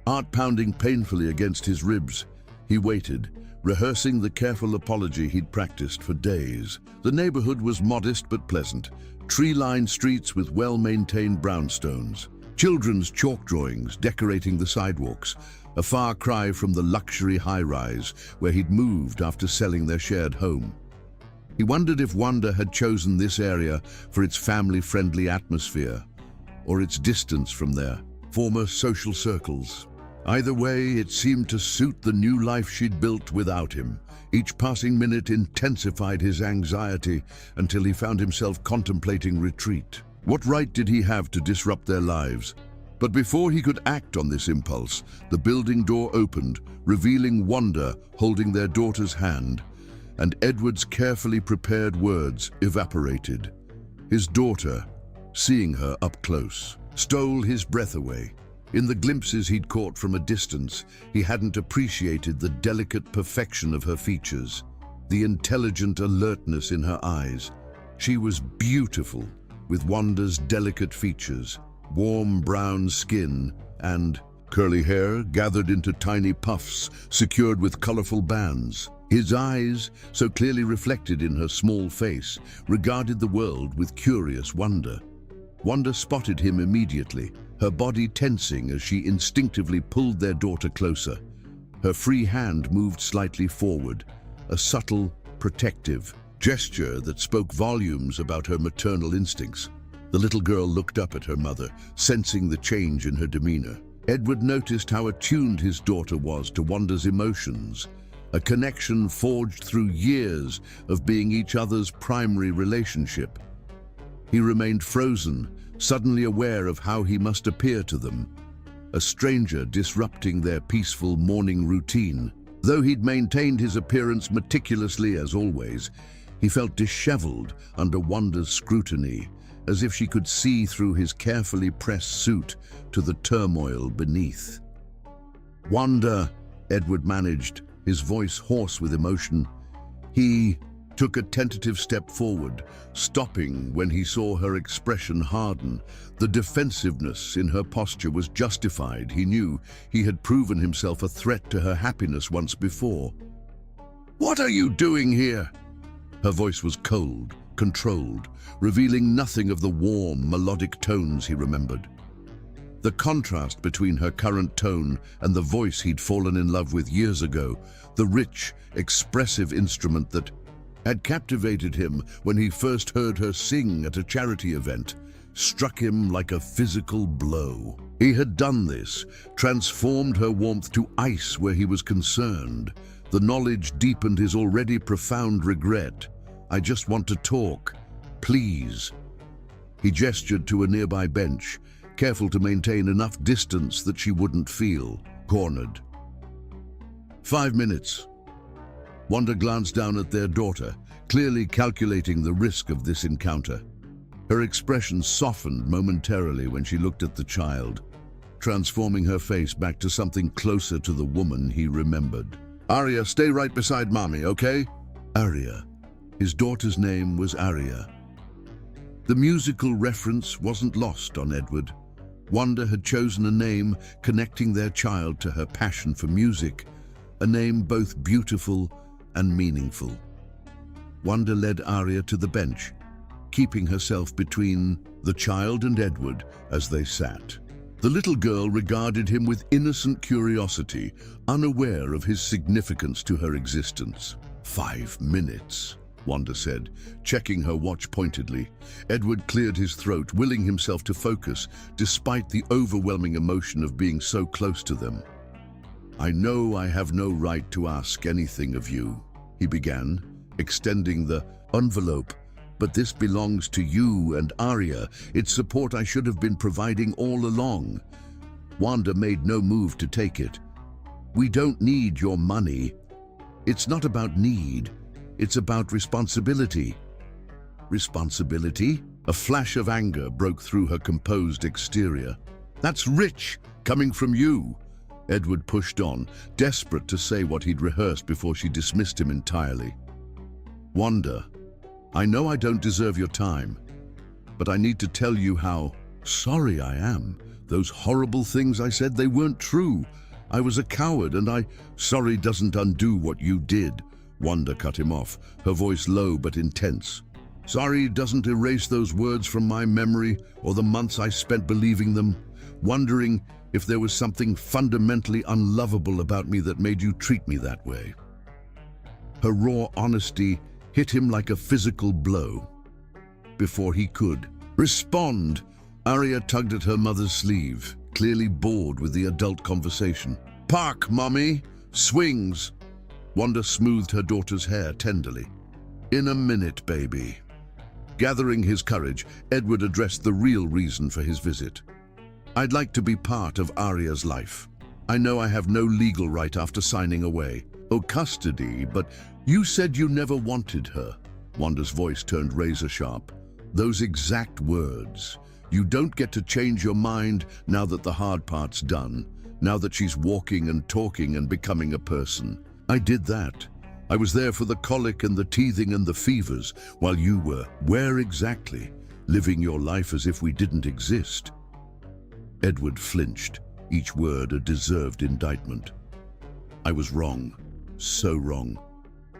Heart pounding painfully against his ribs, he waited, rehearsing the careful apology he'd practiced for days. The neighborhood was modest but pleasant, tree-lined streets with well-maintained brownstones, children's chalk drawings decorating the sidewalks, a far cry from the luxury high-rise where he'd moved after selling their shared home. He wondered if Wanda had chosen this area for its family-friendly atmosphere, or its distance from their former social circles. Either way, it seemed to suit the new life she'd built without him. Each passing minute intensified his anxiety until he found himself contemplating retreat. What right did he have to disrupt their lives? But before he could act on this impulse, the building door opened, revealing Wanda holding their daughter's hand, and Edward's carefully prepared words evaporated. His daughter, seeing her up close, stole his breath away. In the glimpses he'd caught from a distance, he hadn't appreciated the delicate perfection of her features. the intelligent alertness in her eyes. She was beautiful, with Wanda's delicate features, warm brown skin, and curly hair gathered into tiny puffs secured with colorful bands. His eyes, so clearly reflected in her small face, regarded the world with curious wonder. Wanda spotted him immediately, her body tensing as she instinctively pulled their daughter closer. Her free hand moved slightly forward, a subtle, protective gesture that spoke volumes about her maternal instincts. The little girl looked up at her mother, sensing the change in her demeanor. Edward noticed how attuned his daughter was to Wanda's emotions, a connection forged through years of being each other's primary relationship. He remained frozen, suddenly aware of how he must appear to them, a stranger disrupting their peaceful morning routine. Though he'd maintained his appearance meticulously as always, he felt disheveled under Wanda's scrutiny, as if she could see through his carefully pressed suit to the turmoil beneath. "Wanda," Edward managed, his voice hoarse with emotion. He took a tentative step forward, stopping when he saw her expression harden. The defensiveness in her posture was justified. He knew he had proven himself a threat to her happiness once before. "What are you doing here?" Her voice was cold, controlled, revealing nothing of the warm, melodic tones he remembered. The contrast between her current tone and the voice he'd fallen in love with years ago, the rich, expressive instrument that had captivated him when he first heard her sing at a charity event, struck him like a physical blow. He had done this, transformed her warmth to ice where he was concerned. The knowledge deepened his already profound regret. "I just want to talk. Please." He gestured to a nearby bench, careful to maintain enough distance that she wouldn't feel cornered. 5 minutes. Wanda glanced down at their daughter, clearly calculating the risk of this encounter. Her expression softened momentarily when she looked at the child, transforming her face back to something closer to the woman he remembered. "Arya, stay right beside Mommy, okay?" Arya. His daughter's name was Arya. The musical reference wasn't lost on Edward. Wanda had chosen a name connecting their child to her passion for music, a name both beautiful and meaningful. Wanda led Arya to the bench, keeping herself between the child and Edward as they sat. The little girl regarded him with innocent curiosity, unaware of his significance to her existence. 5 minutes, Wanda said, checking her watch pointedly. Edward cleared his throat, willing himself to focus, despite the overwhelming emotion of being so close to them. "I know I have no right to ask anything of you," he began, extending the envelope, "but this belongs to you and Arya. It's support I should have been providing all along." Wanda made no move to take it. "We don't need your money. It's not about need. It's about responsibility." "Responsibility?" A flash of anger broke through her composed exterior. "That's rich, coming from you." Edward pushed on, desperate to say what he'd rehearsed before she dismissed him entirely. "Wanda, I know I don't deserve your time, but I need to tell you how sorry I am. Those horrible things I said, they weren't true. I was a coward, and sorry doesn't undo what you did." Wanda cut him off, her voice low but intense. "Sorry doesn't erase those words from my memory or the months I spent believing them, wondering if there was something fundamentally unlovable about me that made you treat me that way." Her raw honesty hit him like a physical blow. Before he could respond, Arya tugged at her mother's sleeve, clearly bored with the adult conversation. "Park, Mommy! Swings!" Wanda smoothed her daughter's hair tenderly. "In a minute, baby." Gathering his courage, Edward addressed the real reason for his visit. "I'd like to be part of Arya's life. I know I have no legal right after signing away. Oh, custody, but you said you never wanted her." Wanda's voice turned razor-sharp. "Those exact words. You don't get to change your mind now that the hard part's done, now that she's walking and talking and becoming a person. I did that. I was there for the colic and the teething and the fevers, while you were, where exactly, living your life as if we didn't exist." Edward flinched, each word a deserved indictment. "I was wrong, so wrong.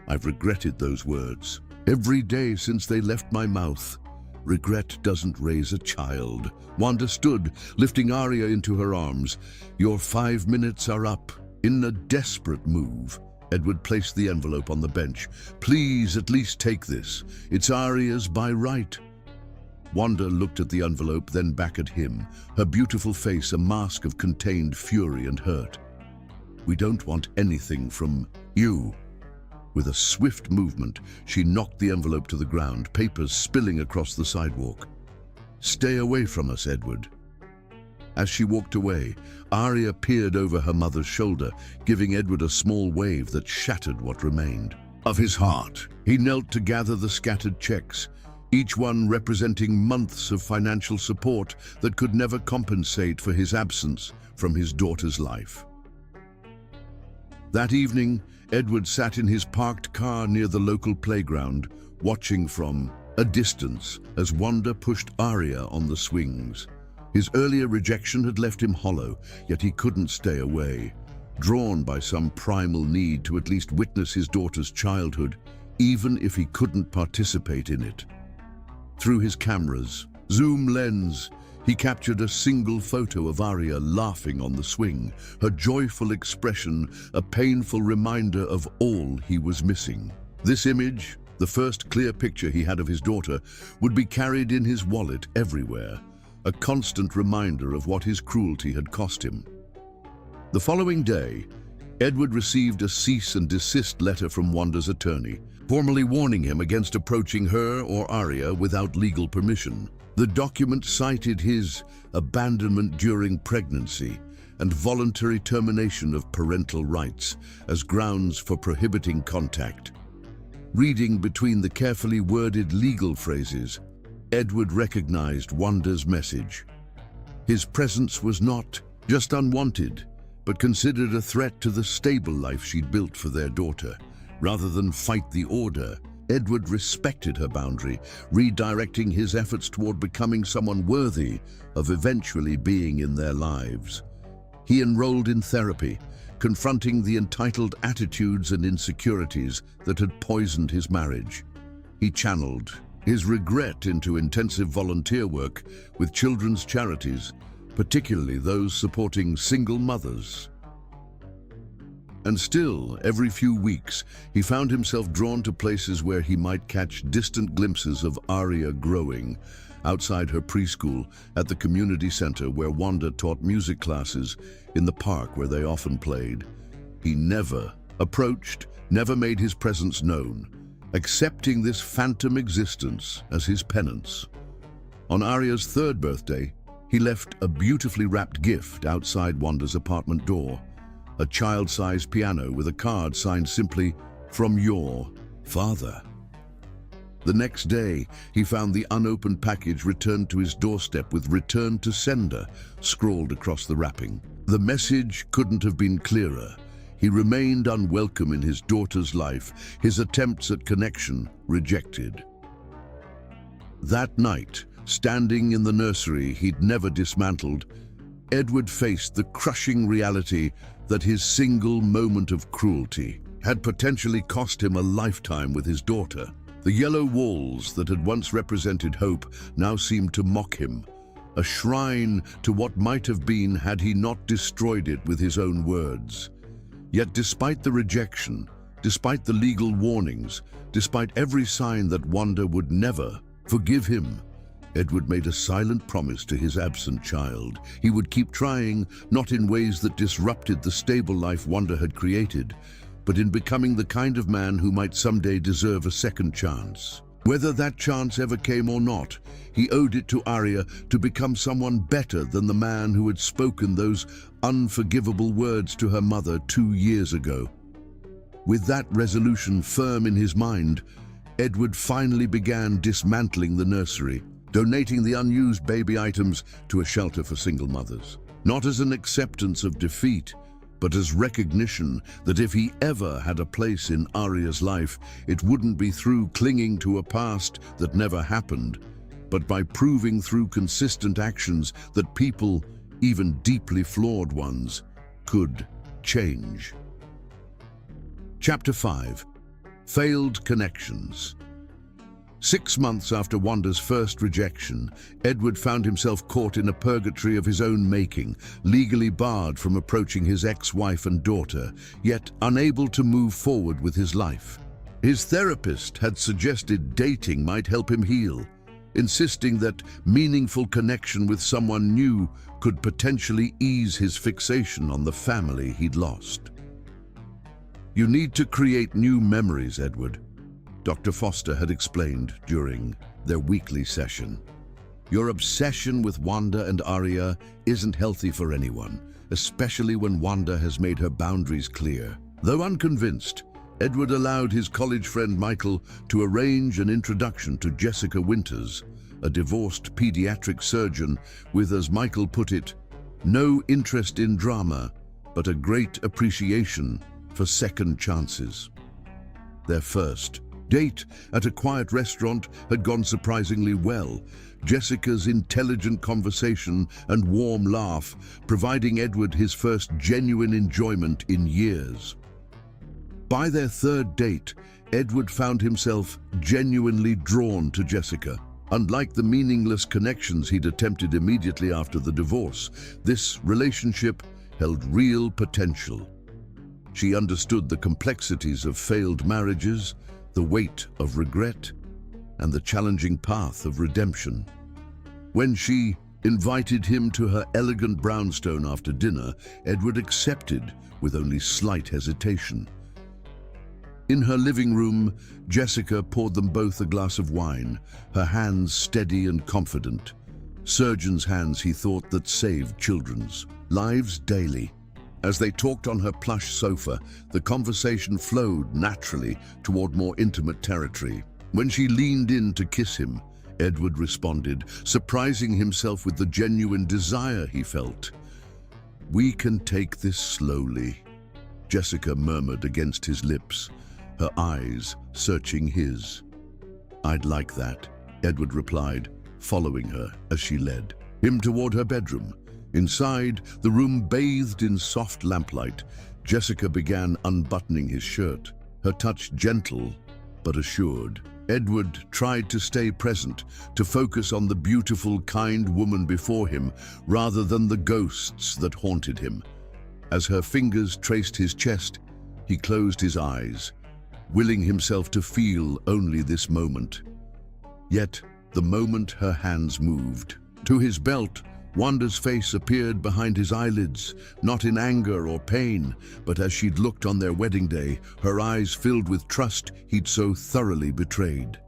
I've regretted those words. Every day since they left my mouth. Regret doesn't raise a child." Wanda stood, lifting Arya into her arms. "Your 5 minutes are up." In a desperate move, Edward placed the envelope on the bench. "Please, at least take this. It's Arya's by right." Wanda looked at the envelope, then back at him, her beautiful face a mask of contained fury and hurt. "We don't want anything from you." With a swift movement, she knocked the envelope to the ground, papers spilling across the sidewalk. "Stay away from us, Edward." As she walked away, Arya peered over her mother's shoulder, giving Edward a small wave that shattered what remained of his heart. He knelt to gather the scattered checks, each one representing months of financial support that could never compensate for his absence from his daughter's life. That evening, Edward sat in his parked car near the local playground, watching from a distance as Wanda pushed Arya on the swings. His earlier rejection had left him hollow, yet he couldn't stay away, drawn by some primal need to at least witness his daughter's childhood, even if he couldn't participate in it. Through his camera's zoom lens, he captured a single photo of Arya laughing on the swing, her joyful expression a painful reminder of all he was missing. This image, the first clear picture he had of his daughter, would be carried in his wallet everywhere, a constant reminder of what his cruelty had cost him. The following day, Edward received a cease and desist letter from Wanda's attorney, formally warning him against approaching her or Arya without legal permission. The document cited his abandonment during pregnancy and voluntary termination of parental rights as grounds for prohibiting contact. Reading between the carefully worded legal phrases, Edward recognized Wanda's message. His presence was not just unwanted, but considered a threat to the stable life she'd built for their daughter. Rather than fight the order, Edward respected her boundary, redirecting his efforts toward becoming someone worthy of eventually being in their lives. He enrolled in therapy, confronting the entitled attitudes and insecurities that had poisoned his marriage. He channeled his regret into intensive volunteer work with children's charities, particularly those supporting single mothers. And still, every few weeks, he found himself drawn to places where he might catch distant glimpses of Arya growing, outside her preschool, at the community center where Wanda taught music classes, in the park where they often played. He never approached, never made his presence known, accepting this phantom existence as his penance. On Arya's 3rd birthday, he left a beautifully wrapped gift outside Wanda's apartment door, a child-sized piano with a card signed simply, "From your father." The next day, he found the unopened package returned to his doorstep with "Return to sender" scrawled across the wrapping. The message couldn't have been clearer. He remained unwelcome in his daughter's life, his attempts at connection rejected. That night, standing in the nursery he'd never dismantled, Edward faced the crushing reality that his single moment of cruelty had potentially cost him a lifetime with his daughter. The yellow walls that had once represented hope now seemed to mock him, a shrine to what might have been had he not destroyed it with his own words. Yet despite the rejection, despite the legal warnings, despite every sign that Wanda would never forgive him, Edward made a silent promise to his absent child. He would keep trying, not in ways that disrupted the stable life Wanda had created, but in becoming the kind of man who might someday deserve a second chance. Whether that chance ever came or not, he owed it to Arya to become someone better than the man who had spoken those unforgivable words to her mother 2 years ago. With that resolution firm in his mind, Edward finally began dismantling the nursery, donating the unused baby items to a shelter for single mothers. Not as an acceptance of defeat, but as recognition that if he ever had a place in Arya's life, it wouldn't be through clinging to a past that never happened, but by proving through consistent actions that people, even deeply flawed ones, could change. Chapter 5. Failed Connections. 6 months after Wanda's first rejection, Edward found himself caught in a purgatory of his own making, legally barred from approaching his ex-wife and daughter, yet unable to move forward with his life. His therapist had suggested dating might help him heal, insisting that meaningful connection with someone new could potentially ease his fixation on the family he'd lost. "You need to create new memories, Edward," Dr. Foster had explained during their weekly session. "Your obsession with Wanda and Arya isn't healthy for anyone, especially when Wanda has made her boundaries clear." Though unconvinced, Edward allowed his college friend Michael to arrange an introduction to Jessica Winters, a divorced pediatric surgeon with, as Michael put it, no interest in drama, but a great appreciation for second chances. Their first date at a quiet restaurant had gone surprisingly well, Jessica's intelligent conversation and warm laugh providing Edward his first genuine enjoyment in years. By their third date, Edward found himself genuinely drawn to Jessica. Unlike the meaningless connections he'd attempted immediately after the divorce, this relationship held real potential. She understood the complexities of failed marriages, the weight of regret, and the challenging path of redemption. When she invited him to her elegant brownstone after dinner, Edward accepted with only slight hesitation. In her living room, Jessica poured them both a glass of wine, her hands steady and confident. Surgeon's hands, he thought, that saved children's lives daily. As they talked on her plush sofa, the conversation flowed naturally toward more intimate territory. When she leaned in to kiss him, Edward responded, surprising himself with the genuine desire he felt. "We can take this slowly," Jessica murmured against his lips, her eyes searching his. "I'd like that," Edward replied, following her as she led him toward her bedroom. Inside, the room bathed in soft lamplight, Jessica began unbuttoning his shirt, her touch gentle but assured. Edward tried to stay present, to focus on the beautiful, kind woman before him rather than the ghosts that haunted him. As her fingers traced his chest, he closed his eyes, willing himself to feel only this moment. Yet, the moment her hands moved to his belt, Wanda's face appeared behind his eyelids, not in anger or pain, but as she'd looked on their wedding day, her eyes filled with trust he'd so thoroughly betrayed.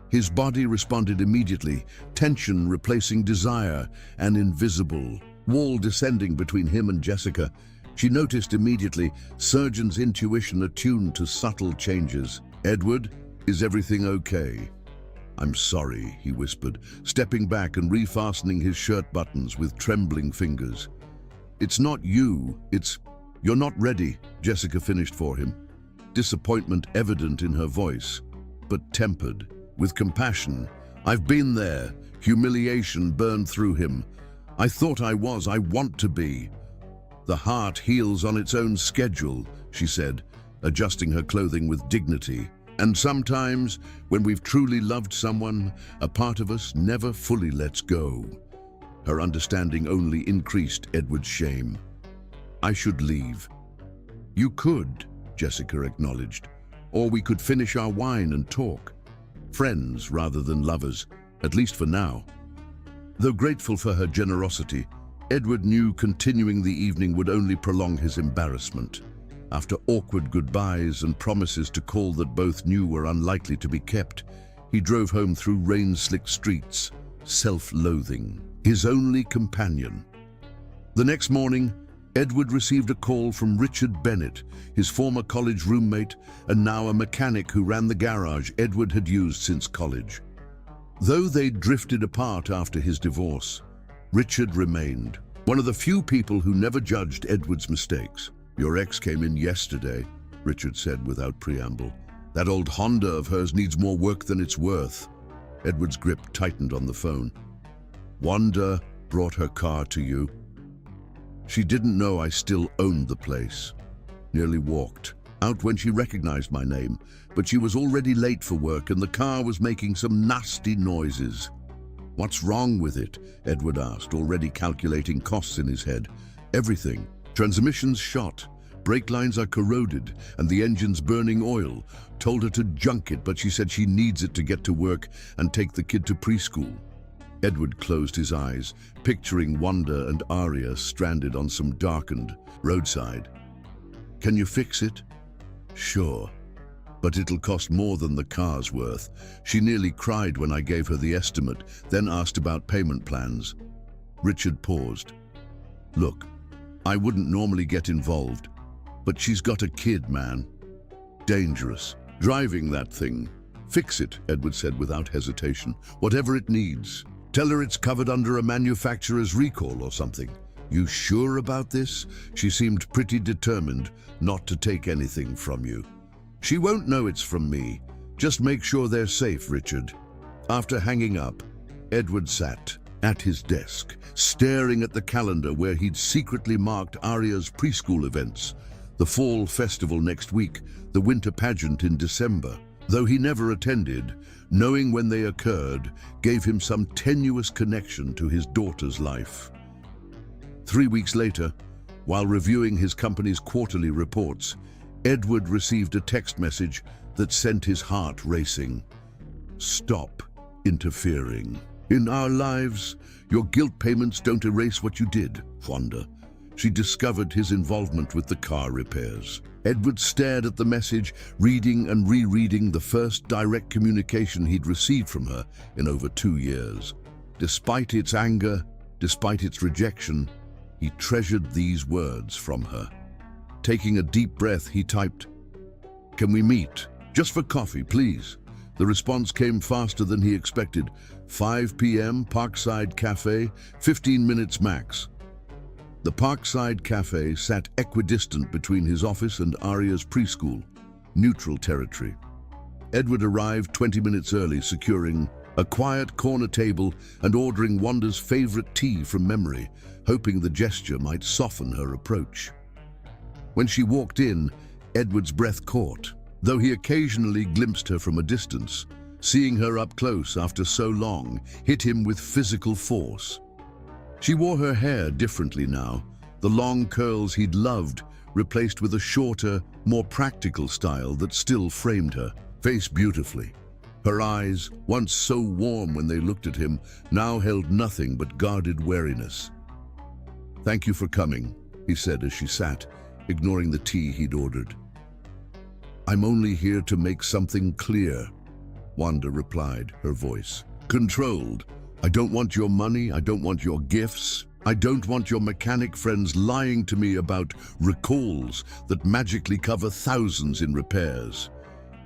His body responded immediately, tension replacing desire, an invisible wall descending between him and Jessica. She noticed immediately, surgeon's intuition attuned to subtle changes. "Edward, is everything okay?" "I'm sorry," he whispered, stepping back and refastening his shirt buttons with trembling fingers. "It's not you, you're not ready," Jessica finished for him, disappointment evident in her voice, but tempered with compassion. "I've been there." Humiliation burned through him. "I thought I want to be." "The heart heals on its own schedule," she said, adjusting her clothing with dignity. "And sometimes, when we've truly loved someone, a part of us never fully lets go." Her understanding only increased Edward's shame. "I should leave." "You could," Jessica acknowledged. "Or we could finish our wine and talk. Friends rather than lovers, at least for now." Though grateful for her generosity, Edward knew continuing the evening would only prolong his embarrassment. After awkward goodbyes and promises to call that both knew were unlikely to be kept, he drove home through rain-slicked streets, self-loathing, his only companion. The next morning, Edward received a call from Richard Bennett, his former college roommate and now a mechanic who ran the garage Edward had used since college. Though they'd drifted apart after his divorce, Richard remained one of the few people who never judged Edward's mistakes. Your ex came in yesterday, Richard said without preamble. That old Honda of hers needs more work than it's worth. Edward's grip tightened on the phone. Wanda brought her car to you. She didn't know I still owned the place. Nearly walked out when she recognized my name, but she was already late for work and the car was making some nasty noises. What's wrong with it? Edward asked, already calculating costs in his head. Everything. Transmission's shot. Brake lines are corroded and the engine's burning oil. Told her to junk it, but she said she needs it to get to work and take the kid to preschool. Edward closed his eyes, picturing Wanda and Arya stranded on some darkened roadside. Can you fix it? Sure, but it'll cost more than the car's worth. She nearly cried when I gave her the estimate, then asked about payment plans. Richard paused. Look, I wouldn't normally get involved, but she's got a kid, man. Dangerous. Driving that thing. Fix it, Edward said without hesitation. Whatever it needs. Tell her it's covered under a manufacturer's recall or something. You sure about this? She seemed pretty determined not to take anything from you. She won't know it's from me. Just make sure they're safe, Richard. After hanging up, Edward sat at his desk, staring at the calendar where he'd secretly marked Arya's preschool events, the fall festival next week, the winter pageant in December. Though he never attended, knowing when they occurred gave him some tenuous connection to his daughter's life. 3 weeks later, while reviewing his company's quarterly reports, Edward received a text message that sent his heart racing. Stop interfering. In our lives, your guilt payments don't erase what you did, Wanda. She discovered his involvement with the car repairs. Edward stared at the message, reading and rereading the first direct communication he'd received from her in over 2 years. Despite its anger, despite its rejection, he treasured these words from her. Taking a deep breath, he typed, "Can we meet? Just for coffee, please." The response came faster than he expected. 5 p.m., Parkside Cafe, 15 minutes max. The Parkside Cafe sat equidistant between his office and Arya's preschool, neutral territory. Edward arrived 20 minutes early, securing a quiet corner table and ordering Wanda's favorite tea from memory, hoping the gesture might soften her approach. When she walked in, Edward's breath caught. Though he occasionally glimpsed her from a distance, seeing her up close after so long hit him with physical force. She wore her hair differently now, the long curls he'd loved replaced with a shorter, more practical style that still framed her face beautifully. Her eyes, once so warm when they looked at him, now held nothing but guarded wariness. "Thank you for coming," he said as she sat, ignoring the tea he'd ordered. "I'm only here to make something clear," Wanda replied, her voice controlled. "I don't want your money, I don't want your gifts. I don't want your mechanic friends lying to me about recalls that magically cover thousands in repairs."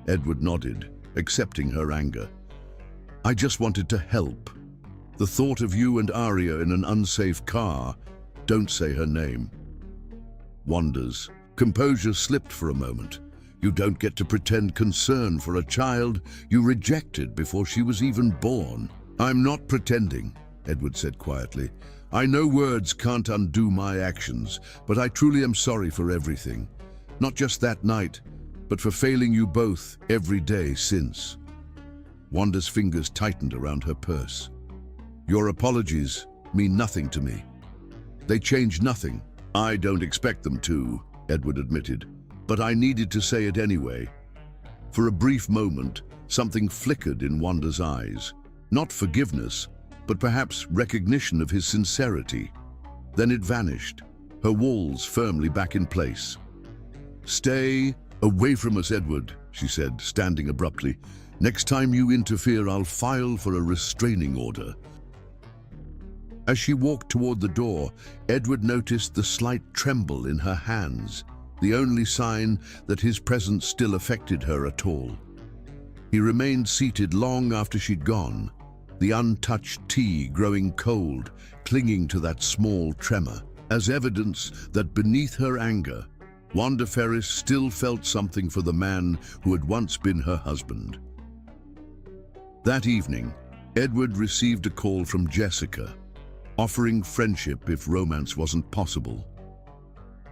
Edward nodded, accepting her anger. "I just wanted to help. The thought of you and Arya in an unsafe car," don't say her name. Wanda's composure slipped for a moment. "You don't get to pretend concern for a child you rejected before she was even born." "I'm not pretending," Edward said quietly. "I know words can't undo my actions, but I truly am sorry for everything. Not just that night, but for failing you both every day since." Wanda's fingers tightened around her purse. "Your apologies mean nothing to me. They change nothing." "I don't expect them to," Edward admitted, "but I needed to say it anyway." For a brief moment, something flickered in Wanda's eyes. Not forgiveness, but perhaps recognition of his sincerity. Then it vanished, her walls firmly back in place. "Stay away from us, Edward," she said, standing abruptly. "Next time you interfere, I'll file for a restraining order." As she walked toward the door, Edward noticed the slight tremble in her hands, the only sign that his presence still affected her at all. He remained seated long after she'd gone, the untouched tea growing cold, clinging to that small tremor, as evidence that beneath her anger Wanda Ferris still felt something for the man who had once been her husband. That evening, Edward received a call from Jessica, offering friendship if romance wasn't possible.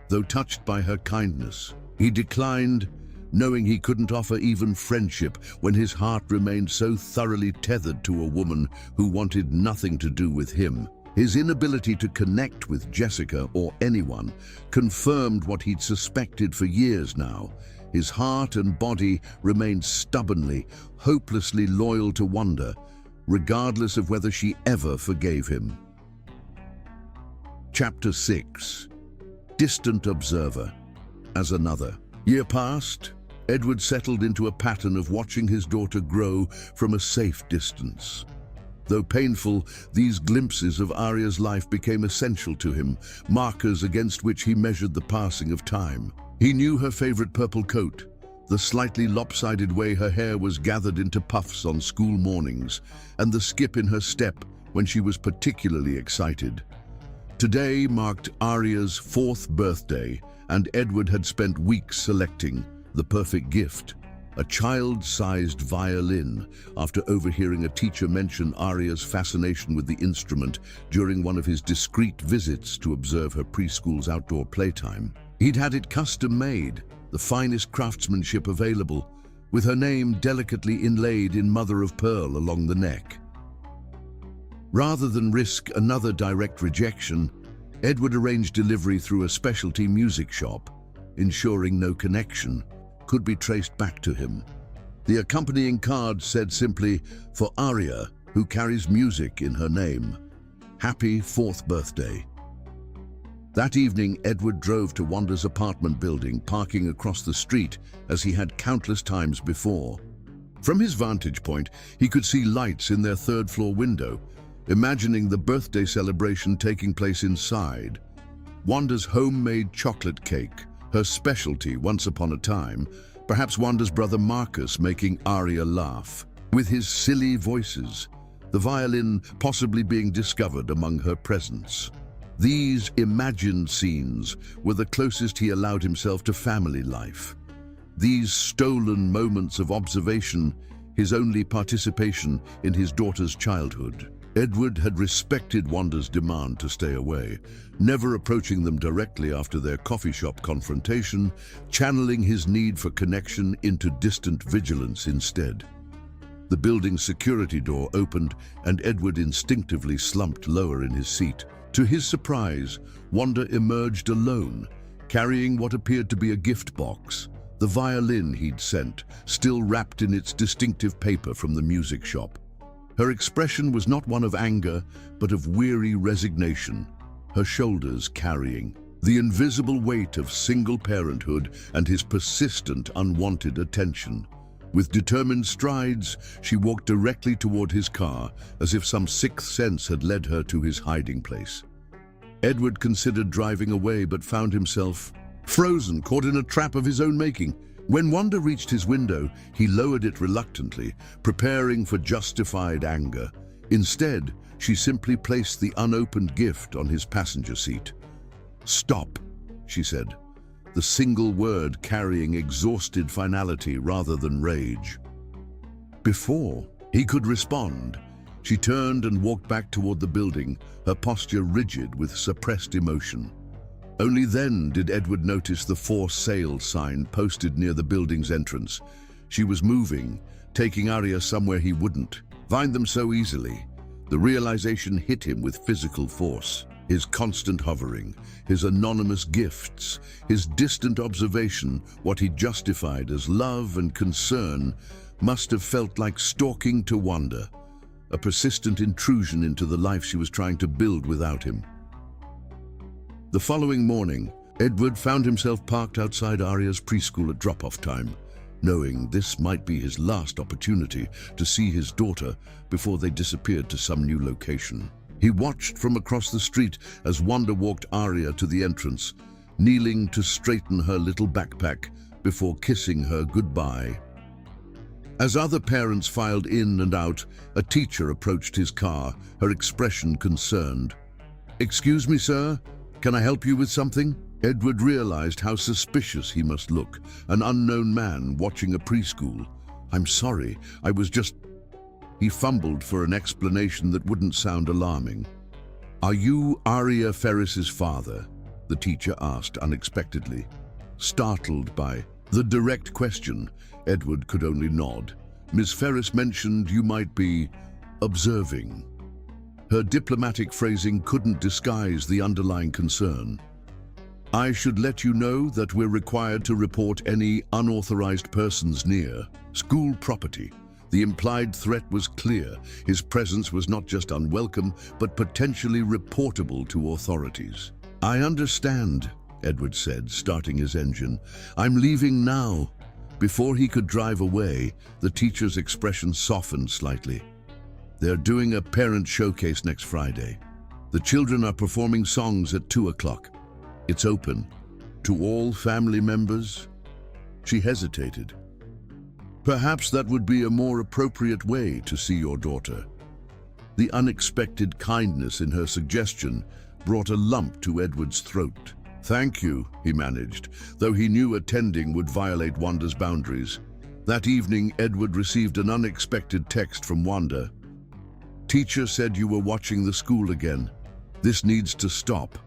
Though touched by her kindness, he declined, knowing he couldn't offer even friendship when his heart remained so thoroughly tethered to a woman who wanted nothing to do with him. His inability to connect with Jessica or anyone confirmed what he'd suspected for years now. His heart and body remained stubbornly, hopelessly loyal to Wanda, regardless of whether she ever forgave him. Chapter 6. Distant Observer. As another year passed, Edward settled into a pattern of watching his daughter grow from a safe distance. Though painful, these glimpses of Arya's life became essential to him, markers against which he measured the passing of time. He knew her favorite purple coat, the slightly lopsided way her hair was gathered into puffs on school mornings, and the skip in her step when she was particularly excited. Today marked Arya's 4th birthday, and Edward had spent weeks selecting the perfect gift. A child-sized violin, after overhearing a teacher mention Arya's fascination with the instrument during one of his discreet visits to observe her preschool's outdoor playtime. He'd had it custom-made, the finest craftsmanship available, with her name delicately inlaid in mother-of-pearl along the neck. Rather than risk another direct rejection, Edward arranged delivery through a specialty music shop, ensuring no connection could be traced back to him. The accompanying card said simply, "For Arya, who carries music in her name. Happy 4th birthday." That evening, Edward drove to Wanda's apartment building, parking across the street as he had countless times before. From his vantage point, he could see lights in their 3rd-floor window, imagining the birthday celebration taking place inside. Wanda's homemade chocolate cake, her specialty once upon a time, perhaps Wanda's brother Marcus making Arya laugh with his silly voices, the violin possibly being discovered among her presents. These imagined scenes were the closest he allowed himself to family life. These stolen moments of observation, his only participation in his daughter's childhood. Edward had respected Wanda's demand to stay away, never approaching them directly after their coffee shop confrontation, channeling his need for connection into distant vigilance instead. The building's security door opened, and Edward instinctively slumped lower in his seat. To his surprise, Wanda emerged alone, carrying what appeared to be a gift box, the violin he'd sent, still wrapped in its distinctive paper from the music shop. Her expression was not one of anger, but of weary resignation, her shoulders carrying the invisible weight of single parenthood and his persistent, unwanted attention. With determined strides, she walked directly toward his car, as if some sixth sense had led her to his hiding place. Edward considered driving away, but found himself frozen, caught in a trap of his own making. When Wanda reached his window, he lowered it reluctantly, preparing for justified anger. Instead, she simply placed the unopened gift on his passenger seat. "Stop," she said, the single word carrying exhausted finality rather than rage. Before he could respond, she turned and walked back toward the building, her posture rigid with suppressed emotion. Only then did Edward notice the "For Sale" sign posted near the building's entrance. She was moving, taking Arya somewhere he wouldn't find them so easily. The realization hit him with physical force. His constant hovering, his anonymous gifts, his distant observation, what he justified as love and concern, must have felt like stalking to Wanda, a persistent intrusion into the life she was trying to build without him. The following morning, Edward found himself parked outside Arya's preschool at drop-off time, knowing this might be his last opportunity to see his daughter before they disappeared to some new location. He watched from across the street as Wanda walked Arya to the entrance, kneeling to straighten her little backpack before kissing her goodbye. As other parents filed in and out, a teacher approached his car, her expression concerned. "Excuse me, sir, can I help you with something?" Edward realized how suspicious he must look, an unknown man watching a preschool. "I'm sorry, I was just..." He fumbled for an explanation that wouldn't sound alarming. "Are you Aria Ferris's father?" the teacher asked unexpectedly. Startled by the direct question, Edward could only nod. "Miss Ferris mentioned you might be observing." Her diplomatic phrasing couldn't disguise the underlying concern. "I should let you know that we're required to report any unauthorized persons near school property." The implied threat was clear. His presence was not just unwelcome, but potentially reportable to authorities. "I understand," Edward said, starting his engine. "I'm leaving now." Before he could drive away, the teacher's expression softened slightly. "They're doing a parent showcase next Friday. The children are performing songs at 2 o'clock. It's open to all family members." She hesitated. "Perhaps that would be a more appropriate way to see your daughter." The unexpected kindness in her suggestion brought a lump to Edward's throat. "Thank you," he managed, though he knew attending would violate Wanda's boundaries. That evening, Edward received an unexpected text from Wanda. "Teacher said you were watching the school again. This needs to stop."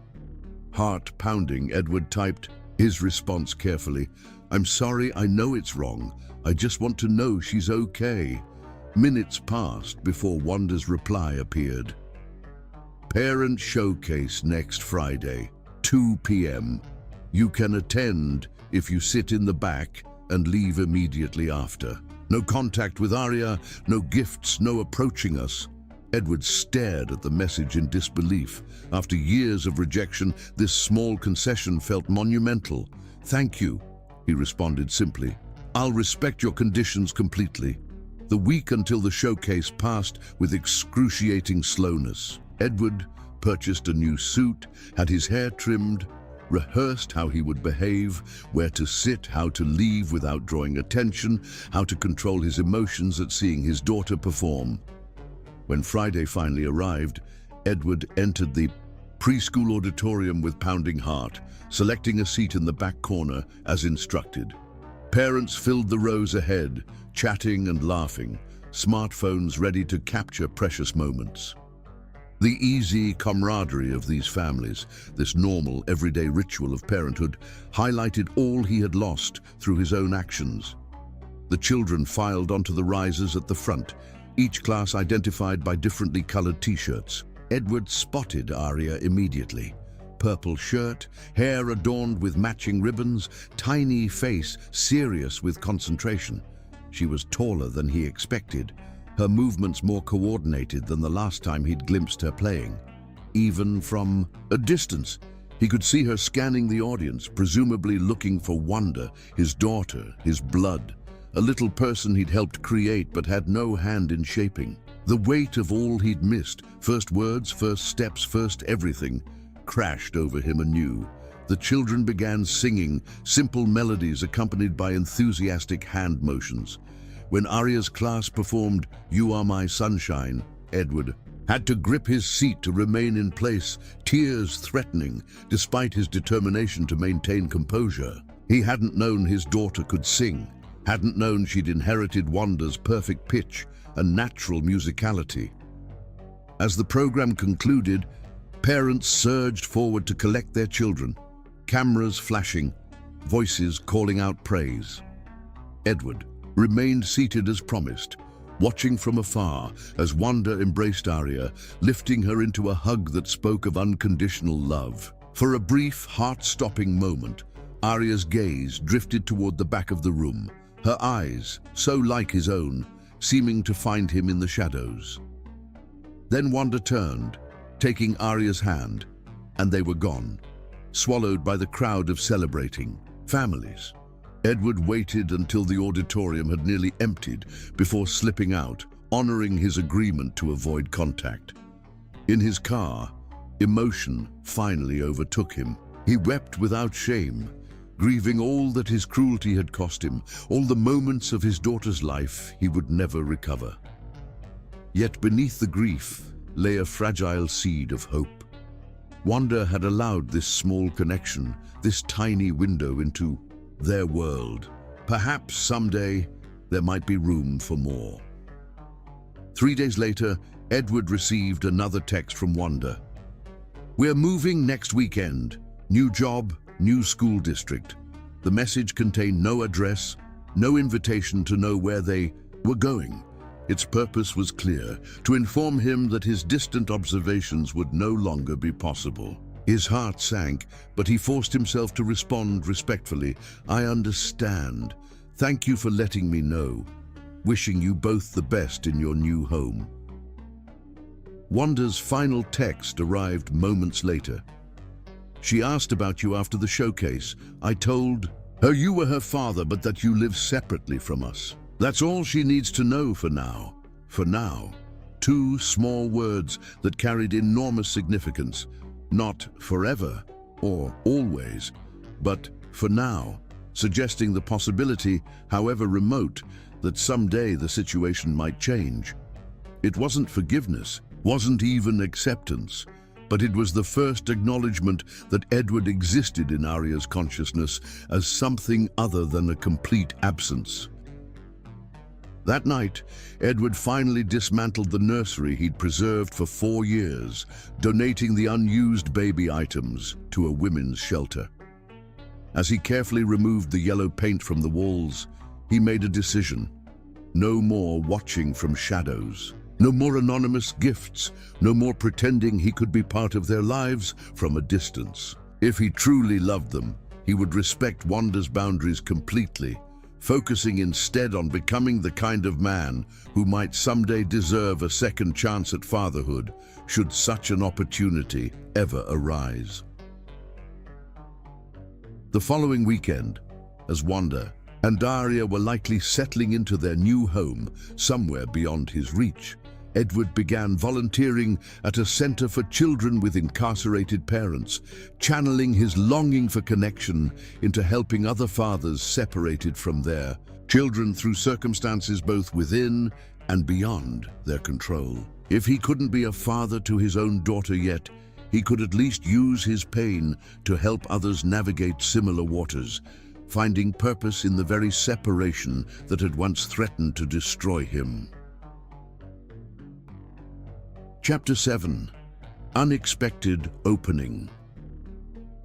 Heart pounding, Edward typed his response carefully. "I'm sorry, I know it's wrong. I just want to know she's okay." Minutes passed before Wanda's reply appeared. "Parent showcase next Friday, 2 p.m. You can attend if you sit in the back and leave immediately after. No contact with Aria, no gifts, no approaching us." Edward stared at the message in disbelief. After years of rejection, this small concession felt monumental. "Thank you," he responded simply. "I'll respect your conditions completely." The week until the showcase passed with excruciating slowness. Edward purchased a new suit, had his hair trimmed, rehearsed how he would behave, where to sit, how to leave without drawing attention, how to control his emotions at seeing his daughter perform. When Friday finally arrived, Edward entered the preschool auditorium with pounding heart, selecting a seat in the back corner as instructed. Parents filled the rows ahead, chatting and laughing, smartphones ready to capture precious moments. The easy camaraderie of these families, this normal, everyday ritual of parenthood, highlighted all he had lost through his own actions. The children filed onto the risers at the front, each class identified by differently colored t-shirts. Edward spotted Aria immediately. Purple shirt, hair adorned with matching ribbons, tiny face serious with concentration. She was taller than he expected, her movements more coordinated than the last time he'd glimpsed her playing. Even from a distance, he could see her scanning the audience, presumably looking for Wanda, his daughter, his blood, a little person he'd helped create but had no hand in shaping. The weight of all he'd missed, first words, first steps, first everything, crashed over him anew. The children began singing, simple melodies accompanied by enthusiastic hand motions. When Aria's class performed "You Are My Sunshine," Edward had to grip his seat to remain in place, tears threatening, despite his determination to maintain composure. He hadn't known his daughter could sing, hadn't known she'd inherited Wanda's perfect pitch and natural musicality. As the program concluded, parents surged forward to collect their children, cameras flashing, voices calling out praise. Edward remained seated as promised, watching from afar as Wanda embraced Aria, lifting her into a hug that spoke of unconditional love. For a brief, heart-stopping moment, Aria's gaze drifted toward the back of the room, her eyes, so like his own, seeming to find him in the shadows. Then Wanda turned, taking Aria's hand, and they were gone, swallowed by the crowd of celebrating families. Edward waited until the auditorium had nearly emptied before slipping out, honoring his agreement to avoid contact. In his car, emotion finally overtook him. He wept without shame, grieving all that his cruelty had cost him, all the moments of his daughter's life he would never recover. Yet beneath the grief lay a fragile seed of hope. Wanda had allowed this small connection, this tiny window into their world. Perhaps someday there might be room for more. 3 days later, Edward received another text from Wanda. "We're moving next weekend. New job, new school district." The message contained no address, no invitation to know where they were going. Its purpose was clear, to inform him that his distant observations would no longer be possible. His heart sank, but he forced himself to respond respectfully. "I understand. Thank you for letting me know. Wishing you both the best in your new home." Wanda's final text arrived moments later. "She asked about you after the showcase. I told her you were her father, but that you live separately from us. That's all she needs to know for now." For now. 2 small words that carried enormous significance. Not forever or always, but for now, suggesting the possibility, however remote, that someday the situation might change. It wasn't forgiveness, wasn't even acceptance, but it was the first acknowledgement that Edward existed in Arya's consciousness as something other than a complete absence. That night, Edward finally dismantled the nursery he'd preserved for 4 years, donating the unused baby items to a women's shelter. As he carefully removed the yellow paint from the walls, he made a decision. No more watching from shadows. No more anonymous gifts. No more pretending he could be part of their lives from a distance. If he truly loved them, he would respect Wanda's boundaries completely, focusing instead on becoming the kind of man who might someday deserve a second chance at fatherhood, should such an opportunity ever arise. The following weekend, as Wanda and Arya were likely settling into their new home somewhere beyond his reach, Edward began volunteering at a center for children with incarcerated parents, channeling his longing for connection into helping other fathers separated from their children through circumstances both within and beyond their control. If he couldn't be a father to his own daughter yet, he could at least use his pain to help others navigate similar waters, finding purpose in the very separation that had once threatened to destroy him. Chapter 7. Unexpected Opening.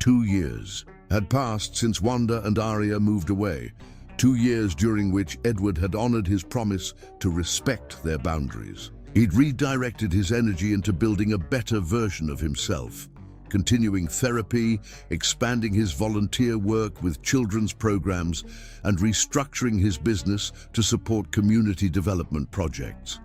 2 years had passed since Wanda and Arya moved away, 2 years during which Edward had honored his promise to respect their boundaries. He'd redirected his energy into building a better version of himself, continuing therapy, expanding his volunteer work with children's programs, and restructuring his business to support community development projects.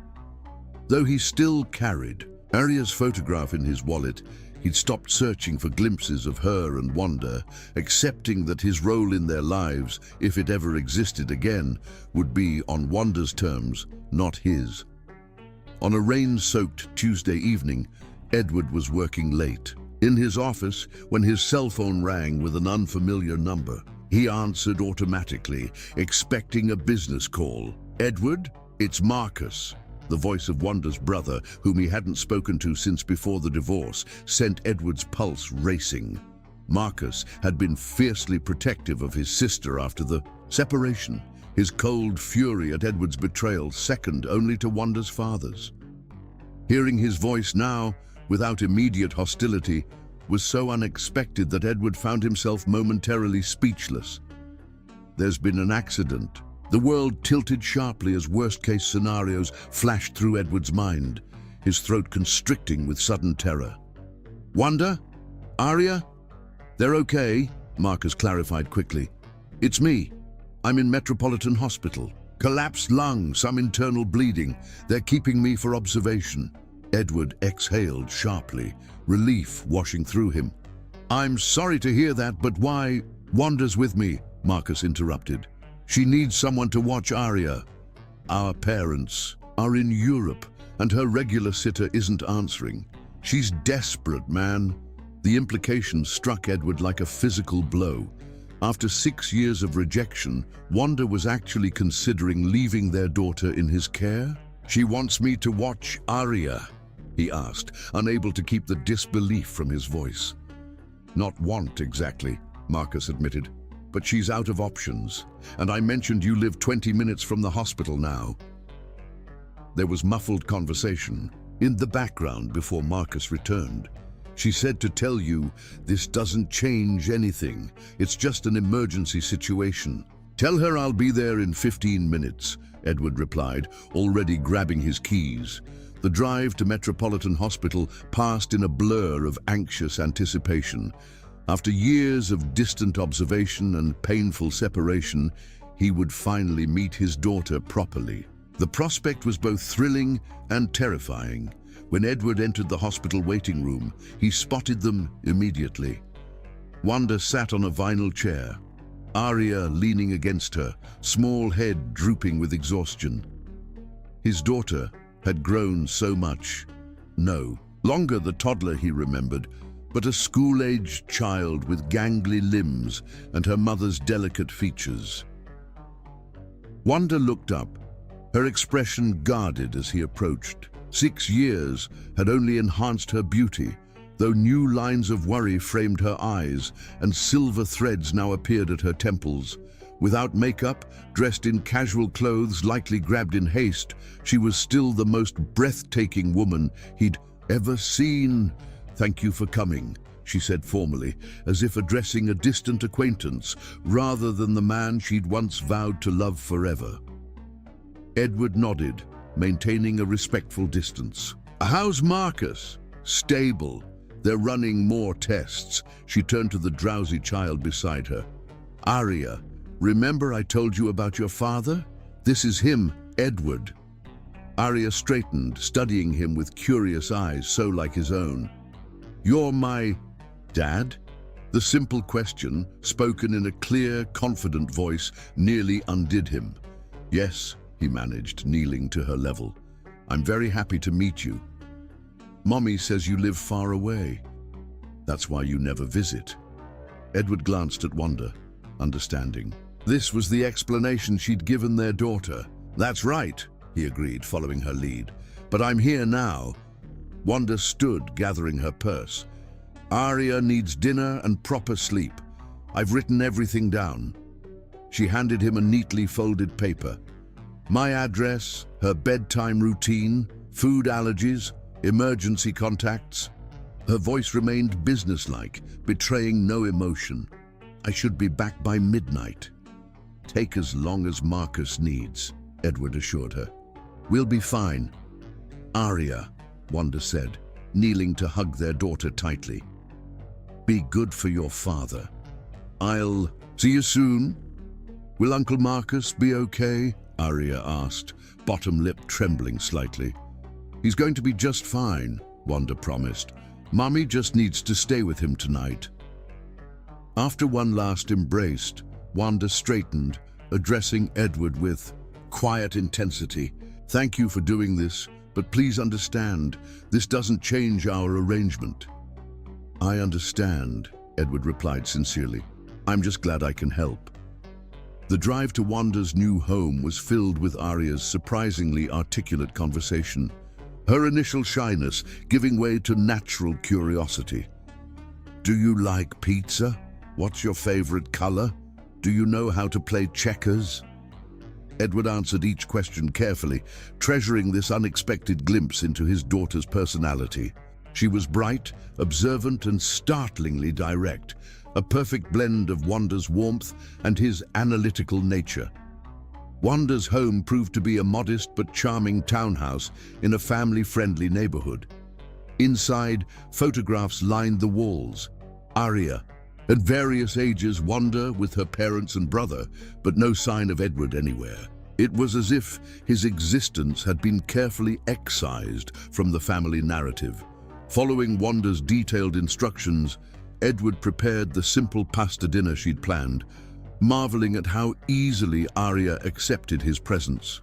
Though he still carried Arya's photograph in his wallet, he'd stopped searching for glimpses of her and Wanda, accepting that his role in their lives, if it ever existed again, would be on Wanda's terms, not his. On a rain-soaked Tuesday evening, Edward was working late. In his office, when his cell phone rang with an unfamiliar number, he answered automatically, expecting a business call. "Edward, it's Marcus." The voice of Wanda's brother, whom he hadn't spoken to since before the divorce, sent Edward's pulse racing. Marcus had been fiercely protective of his sister after the separation, his cold fury at Edward's betrayal second only to Wanda's father's. Hearing his voice now, without immediate hostility, was so unexpected that Edward found himself momentarily speechless. "There's been an accident." The world tilted sharply as worst-case scenarios flashed through Edward's mind, his throat constricting with sudden terror. "Wanda? Arya? They're okay," Marcus clarified quickly. "It's me. I'm in Metropolitan Hospital. Collapsed lung, some internal bleeding. They're keeping me for observation." Edward exhaled sharply, relief washing through him. "I'm sorry to hear that, but why?" "Wanda's with me," Marcus interrupted. "She needs someone to watch Arya. Our parents are in Europe, and her regular sitter isn't answering. She's desperate, man." The implication struck Edward like a physical blow. After 6 years of rejection, Wanda was actually considering leaving their daughter in his care? "She wants me to watch Arya." he asked, unable to keep the disbelief from his voice. Not want, exactly, Marcus admitted. But she's out of options, and I mentioned you live 20 minutes from the hospital now. There was muffled conversation in the background before Marcus returned. She said to tell you, this doesn't change anything. It's just an emergency situation. Tell her I'll be there in 15 minutes, Edward replied, already grabbing his keys. The drive to Metropolitan Hospital passed in a blur of anxious anticipation. After years of distant observation and painful separation, he would finally meet his daughter properly. The prospect was both thrilling and terrifying. When Edward entered the hospital waiting room, he spotted them immediately. Wanda sat on a vinyl chair, Arya leaning against her, small head drooping with exhaustion. His daughter had grown so much. No longer the toddler he remembered, but a school-aged child with gangly limbs and her mother's delicate features. Wanda looked up, her expression guarded as he approached. 6 years had only enhanced her beauty, though new lines of worry framed her eyes and silver threads now appeared at her temples. Without makeup, dressed in casual clothes likely grabbed in haste, she was still the most breathtaking woman he'd ever seen. "Thank you for coming," she said formally, as if addressing a distant acquaintance rather than the man she'd once vowed to love forever. Edward nodded, maintaining a respectful distance. "How's Marcus?" "Stable. They're running more tests." She turned to the drowsy child beside her. "Arya, remember I told you about your father? This is him, Edward." Arya straightened, studying him with curious eyes so like his own. "You're my dad?" The simple question, spoken in a clear, confident voice, nearly undid him. "Yes," he managed, kneeling to her level. "I'm very happy to meet you. Mommy says you live far away. That's why you never visit." Edward glanced at Wanda, understanding. This was the explanation she'd given their daughter. "That's right," he agreed, following her lead. "But I'm here now." Wanda stood, gathering her purse. "Arya needs dinner and proper sleep. I've written everything down." She handed him a neatly folded paper. My address, her bedtime routine, food allergies, emergency contacts. Her voice remained businesslike, betraying no emotion. "I should be back by midnight." "Take as long as Marcus needs," Edward assured her. "We'll be fine." "Arya," Wanda said, kneeling to hug their daughter tightly. "Be good for your father." "I'll see you soon." "Will Uncle Marcus be okay?" Arya asked, bottom lip trembling slightly. "He's going to be just fine," Wanda promised. "Mommy just needs to stay with him tonight." After one last embrace, Wanda straightened, addressing Edward with quiet intensity. "Thank you for doing this, but please understand, this doesn't change our arrangement." "I understand," Edward replied sincerely. "I'm just glad I can help." The drive to Wanda's new home was filled with Arya's surprisingly articulate conversation, her initial shyness giving way to natural curiosity. "Do you like pizza? What's your favorite color? Do you know how to play checkers?" Edward answered each question carefully, treasuring this unexpected glimpse into his daughter's personality. She was bright, observant, and startlingly direct, a perfect blend of Wanda's warmth and his analytical nature. Wanda's home proved to be a modest but charming townhouse in a family-friendly neighborhood. Inside, photographs lined the walls. Arya, at various ages, Wanda with her parents and brother, but no sign of Edward anywhere. It was as if his existence had been carefully excised from the family narrative. Following Wanda's detailed instructions, Edward prepared the simple pasta dinner she'd planned, marveling at how easily Arya accepted his presence.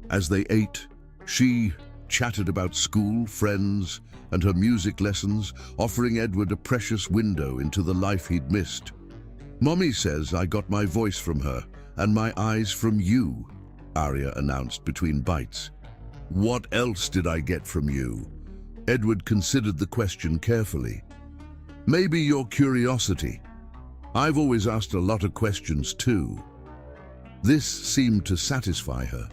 As they ate, she chatted about school, friends, and her music lessons, offering Edward a precious window into the life he'd missed. "Mommy says I got my voice from her and my eyes from you," Arya announced between bites. "What else did I get from you?" Edward considered the question carefully. Maybe your curiosity. I've always asked a lot of questions too. This seemed to satisfy her.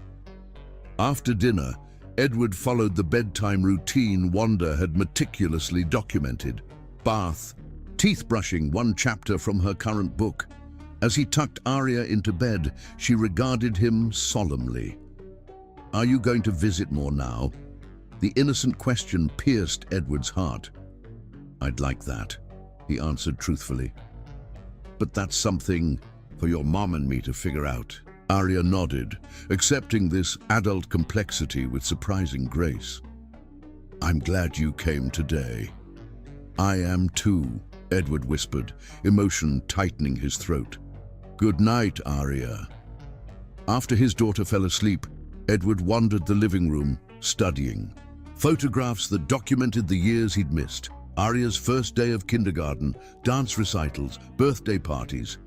After dinner, Edward followed the bedtime routine Wanda had meticulously documented. Bath, teeth brushing, one chapter from her current book. As he tucked Arya into bed, she regarded him solemnly. Are you going to visit more now? The innocent question pierced Edward's heart. I'd like that, he answered truthfully. But that's something for your mom and me to figure out. Arya nodded, accepting this adult complexity with surprising grace. I'm glad you came today. I am too, Edward whispered, emotion tightening his throat. Good night, Arya. After his daughter fell asleep, Edward wandered the living room, studying. Photographs that documented the years he'd missed. Arya's first day of kindergarten, dance recitals, birthday parties.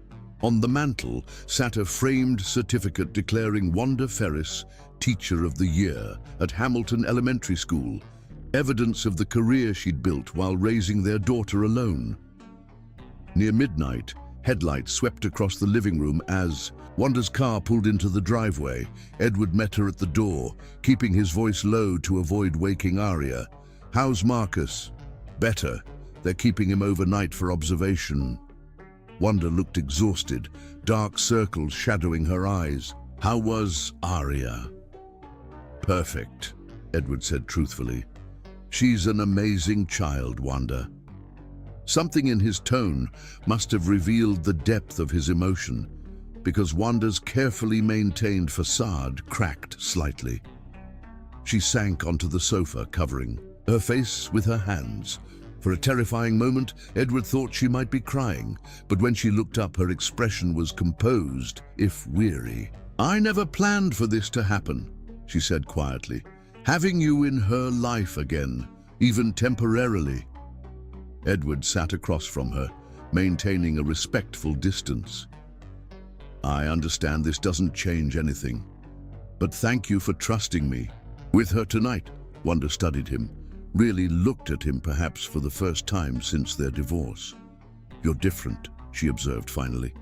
On the mantel sat a framed certificate declaring Wanda Ferris Teacher of the Year at Hamilton Elementary School, evidence of the career she'd built while raising their daughter alone. Near midnight, headlights swept across the living room as Wanda's car pulled into the driveway. Edward met her at the door, keeping his voice low to avoid waking Arya. How's Marcus? Better. They're keeping him overnight for observation. Wanda looked exhausted, dark circles shadowing her eyes. How was Arya? Perfect, Edward said truthfully. She's an amazing child, Wanda. Something in his tone must have revealed the depth of his emotion, because Wanda's carefully maintained facade cracked slightly. She sank onto the sofa, covering her face with her hands. For a terrifying moment, Edward thought she might be crying, but when she looked up, her expression was composed, if weary. I never planned for this to happen, she said quietly. Having you in her life again, even temporarily. Edward sat across from her, maintaining a respectful distance. I understand this doesn't change anything, but thank you for trusting me. With her tonight, Wanda studied him, really looked at him perhaps for the first time since their divorce. You're different, she observed finally.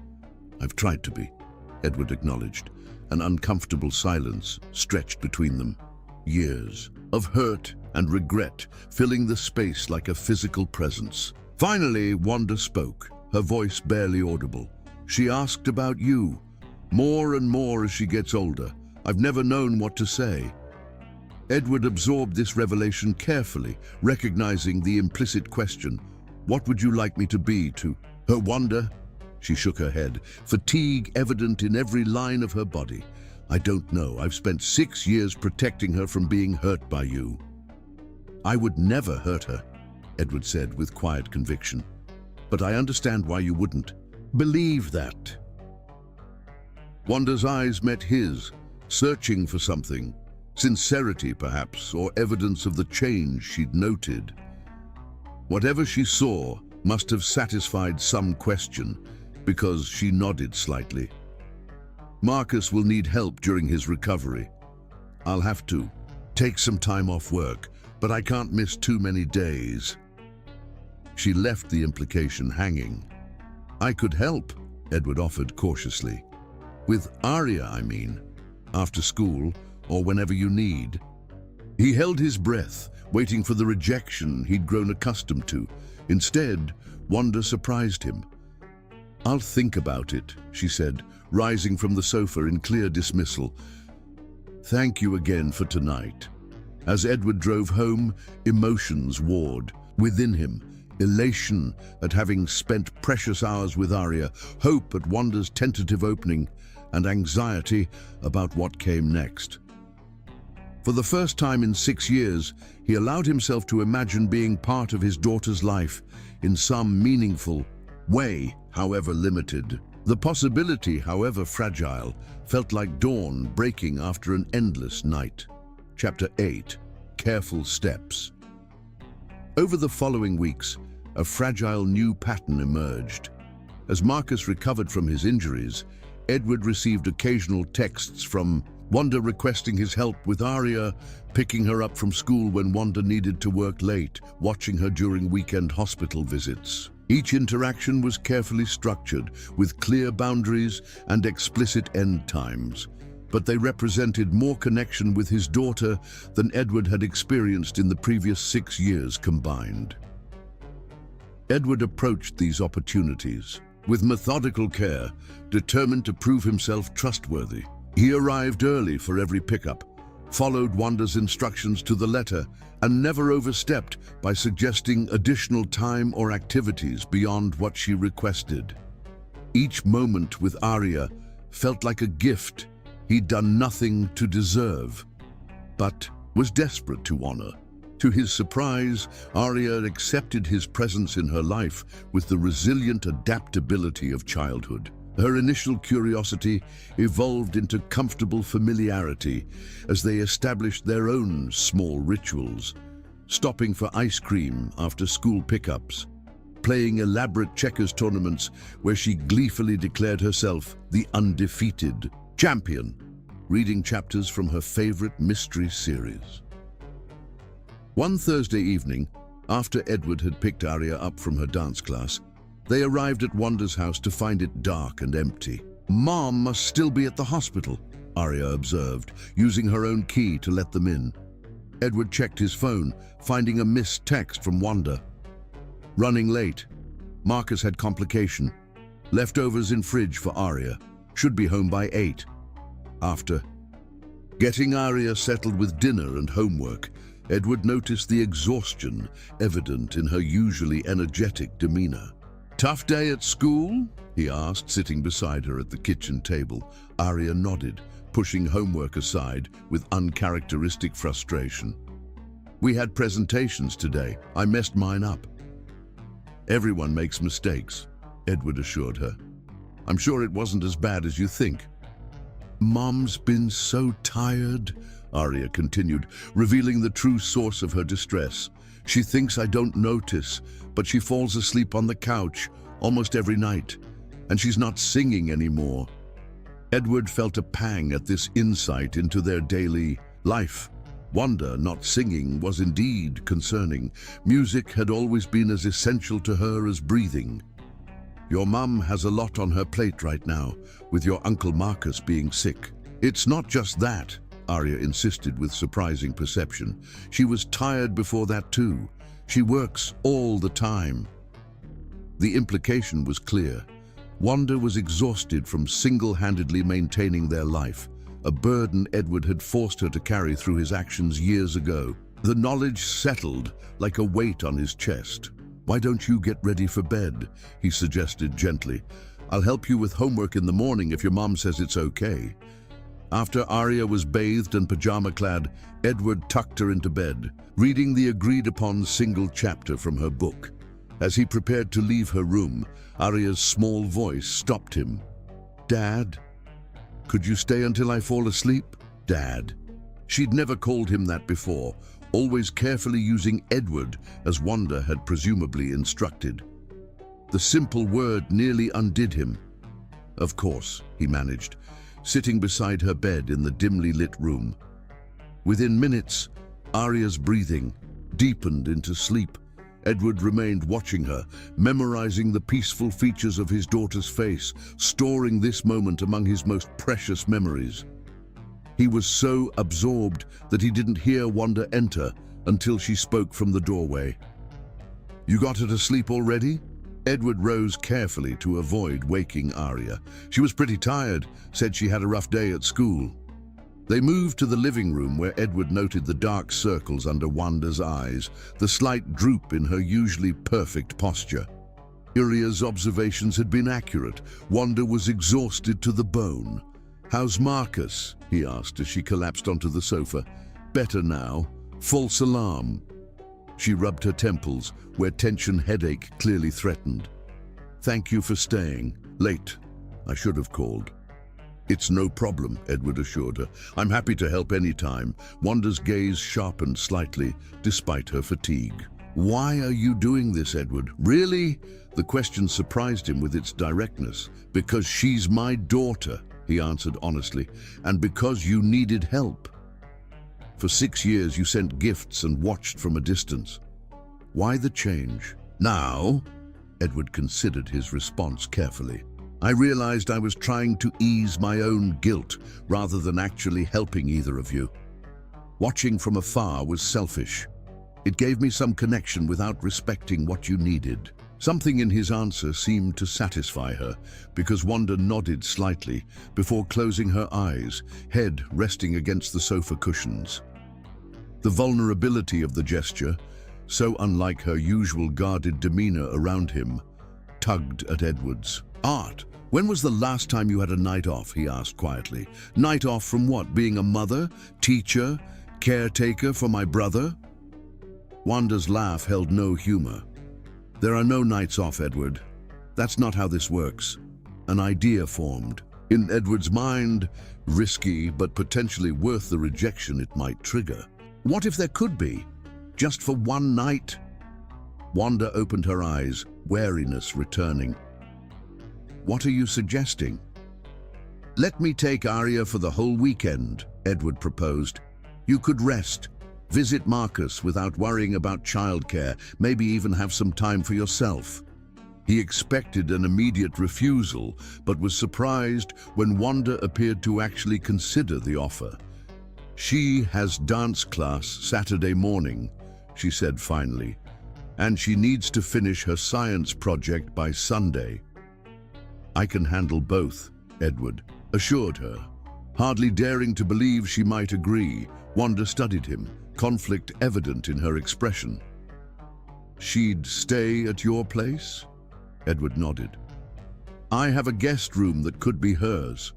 I've tried to be, Edward acknowledged. An uncomfortable silence stretched between them. Years of hurt and regret filling the space like a physical presence. Finally, Wanda spoke, her voice barely audible. She asked about you. More and more as she gets older. I've never known what to say. Edward absorbed this revelation carefully, recognizing the implicit question. What would you like me to be to her, Wanda? She shook her head, fatigue evident in every line of her body. I don't know. I've spent 6 years protecting her from being hurt by you. I would never hurt her, Edward said with quiet conviction. But I understand why you wouldn't. Believe that. Wanda's eyes met his, searching for something. Sincerity, perhaps, or evidence of the change she'd noted. Whatever she saw must have satisfied some question, because she nodded slightly. Marcus will need help during his recovery. I'll have to take some time off work, but I can't miss too many days. She left the implication hanging. I could help, Edward offered cautiously. With Arya, I mean. After school, or whenever you need. He held his breath, waiting for the rejection he'd grown accustomed to. Instead, Wanda surprised him. I'll think about it, she said, rising from the sofa in clear dismissal. Thank you again for tonight. As Edward drove home, emotions warred within him. Elation at having spent precious hours with Arya, hope at Wanda's tentative opening, and anxiety about what came next. For the first time in 6 years, he allowed himself to imagine being part of his daughter's life in some meaningful way, however limited. The possibility, however fragile, felt like dawn breaking after an endless night. Chapter 8. Careful Steps. Over the following weeks, a fragile new pattern emerged. As Marcus recovered from his injuries, Edward received occasional texts from Wanda requesting his help with Arya, picking her up from school when Wanda needed to work late, watching her during weekend hospital visits. Each interaction was carefully structured, with clear boundaries and explicit end times, but they represented more connection with his daughter than Edward had experienced in the previous 6 years combined. Edward approached these opportunities with methodical care, determined to prove himself trustworthy. He arrived early for every pickup, followed Wanda's instructions to the letter, and never overstepped by suggesting additional time or activities beyond what she requested. Each moment with Arya felt like a gift he'd done nothing to deserve, but was desperate to honor. To his surprise, Arya accepted his presence in her life with the resilient adaptability of childhood. Her initial curiosity evolved into comfortable familiarity as they established their own small rituals, stopping for ice cream after school pickups, playing elaborate checkers tournaments where she gleefully declared herself the undefeated champion, reading chapters from her favorite mystery series. One Thursday evening, after Edward had picked Arya up from her dance class, they arrived at Wanda's house to find it dark and empty. "Mom must still be at the hospital," Arya observed, using her own key to let them in. Edward checked his phone, finding a missed text from Wanda. "Running late. Marcus had complication. Leftovers in fridge for Arya. Should be home by 8. After getting Arya settled with dinner and homework, Edward noticed the exhaustion evident in her usually energetic demeanor. "Tough day at school?" he asked, sitting beside her at the kitchen table. Arya nodded, pushing homework aside with uncharacteristic frustration. "We had presentations today. I messed mine up." "Everyone makes mistakes," Edward assured her. "I'm sure it wasn't as bad as you think." "Mom's been so tired," Arya continued, revealing the true source of her distress. "She thinks I don't notice, but she falls asleep on the couch almost every night, and she's not singing anymore." Edward felt a pang at this insight into their daily life. Wanda not singing was indeed concerning. Music had always been as essential to her as breathing. "Your mum has a lot on her plate right now, with your Uncle Marcus being sick." "It's not just that," Arya insisted with surprising perception. "She was tired before that too. She works all the time." The implication was clear. Wanda was exhausted from single-handedly maintaining their life, a burden Edward had forced her to carry through his actions years ago. The knowledge settled like a weight on his chest. "Why don't you get ready for bed?" he suggested gently. "I'll help you with homework in the morning if your mom says it's okay." After Arya was bathed and pajama-clad, Edward tucked her into bed, reading the agreed-upon single chapter from her book. As he prepared to leave her room, Arya's small voice stopped him. "Dad? Could you stay until I fall asleep?" "Dad." She'd never called him that before, always carefully using Edward as Wanda had presumably instructed. The simple word nearly undid him. "Of course," he managed, sitting beside her bed in the dimly lit room. Within minutes, Arya's breathing deepened into sleep. Edward remained watching her, memorizing the peaceful features of his daughter's face, storing this moment among his most precious memories. He was so absorbed that he didn't hear Wanda enter until she spoke from the doorway. "You got her to sleep already?" Edward rose carefully to avoid waking Arya. She was pretty tired, said she had a rough day at school. They moved to the living room where Edward noted the dark circles under Wanda's eyes, the slight droop in her usually perfect posture. Arya's observations had been accurate. Wanda was exhausted to the bone. "How's Marcus?" he asked as she collapsed onto the sofa. "Better now. False alarm." She rubbed her temples, where tension headache clearly threatened. "Thank you for staying. Late. I should have called." "It's no problem," Edward assured her. "I'm happy to help any time." Wanda's gaze sharpened slightly, despite her fatigue. "Why are you doing this, Edward? Really?" The question surprised him with its directness. "Because she's my daughter." he answered honestly, and because you needed help. For 6 years you sent gifts and watched from a distance. Why the change? Now, Edward considered his response carefully. I realized I was trying to ease my own guilt rather than actually helping either of you. Watching from afar was selfish. It gave me some connection without respecting what you needed. Something in his answer seemed to satisfy her, because Wanda nodded slightly before closing her eyes, head resting against the sofa cushions. The vulnerability of the gesture, so unlike her usual guarded demeanor around him, tugged at Edward's. Art, when was the last time you had a night off? He asked quietly. Night off from what? Being a mother, teacher, caretaker for my brother? Wanda's laugh held no humor. There are no nights off, Edward. That's not how this works. An idea formed. In Edward's mind, risky but potentially worth the rejection it might trigger. What if there could be? Just for one night? Wanda opened her eyes, wariness returning. What are you suggesting? Let me take Arya for the whole weekend, Edward proposed. You could rest, visit Marcus without worrying about childcare, maybe even have some time for yourself. He expected an immediate refusal, but was surprised when Wanda appeared to actually consider the offer. She has dance class Saturday morning, she said finally, and she needs to finish her science project by Sunday. I can handle both, Edward assured her. Hardly daring to believe she might agree, Wanda studied him, conflict evident in her expression. She'd stay at your place? Edward nodded. I have a guest room that could be hers.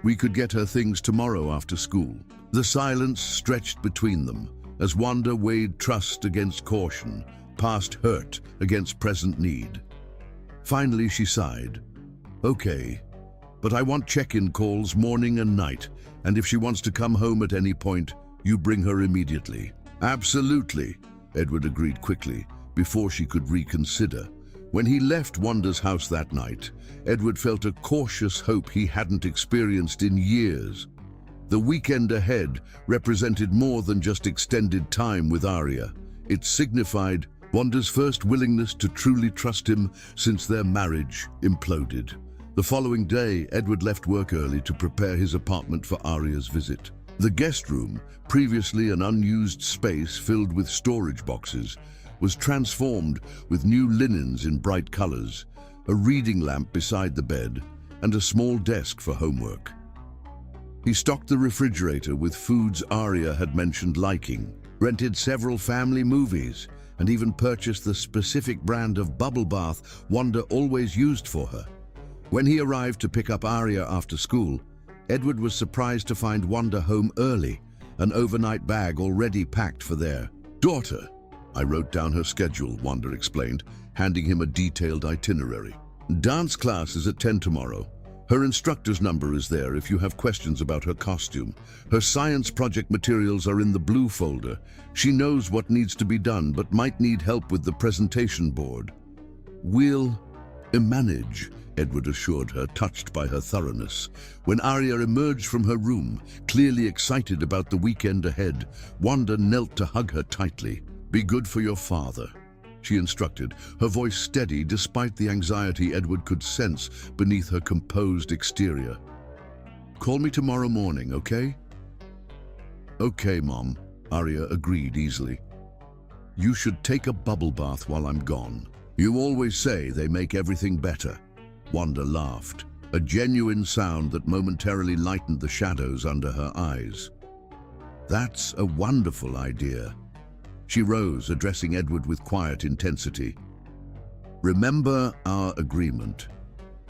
We could get her things tomorrow after school. The silence stretched between them as Wanda weighed trust against caution, past hurt against present need. Finally she sighed. Okay, but I want check-in calls morning and night, and if she wants to come home at any point, you bring her immediately. Absolutely, Edward agreed quickly, before she could reconsider. When he left Wanda's house that night, Edward felt a cautious hope he hadn't experienced in years. The weekend ahead represented more than just extended time with Arya. It signified Wanda's first willingness to truly trust him since their marriage imploded. The following day, Edward left work early to prepare his apartment for Arya's visit. The guest room, previously an unused space filled with storage boxes, was transformed with new linens in bright colors, a reading lamp beside the bed, and a small desk for homework. He stocked the refrigerator with foods Arya had mentioned liking, rented several family movies, and even purchased the specific brand of bubble bath Wanda always used for her. When he arrived to pick up Arya after school, Edward was surprised to find Wanda home early, an overnight bag already packed for their daughter. I wrote down her schedule, Wanda explained, handing him a detailed itinerary. Dance class is at 10 tomorrow. Her instructor's number is there if you have questions about her costume. Her science project materials are in the blue folder. She knows what needs to be done, but might need help with the presentation board. We'll manage, Edward assured her, touched by her thoroughness. When Arya emerged from her room, clearly excited about the weekend ahead, Wanda knelt to hug her tightly. Be good for your father, she instructed, her voice steady despite the anxiety Edward could sense beneath her composed exterior. Call me tomorrow morning, okay? Okay, Mom, Arya agreed easily. You should take a bubble bath while I'm gone. You always say they make everything better. Wanda laughed, a genuine sound that momentarily lightened the shadows under her eyes. That's a wonderful idea. She rose, addressing Edward with quiet intensity. Remember our agreement.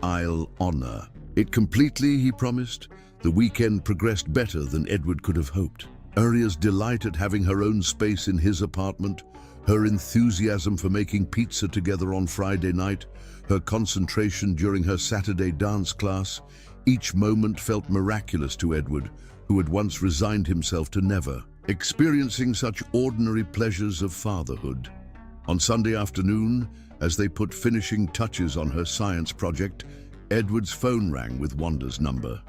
I'll honor it completely, he promised. The weekend progressed better than Edward could have hoped. Arya's delight at having her own space in his apartment, her enthusiasm for making pizza together on Friday night, her concentration during her Saturday dance class, each moment felt miraculous to Edward, who had once resigned himself to never experiencing such ordinary pleasures of fatherhood. On Sunday afternoon, as they put finishing touches on her science project, Edward's phone rang with Wanda's number.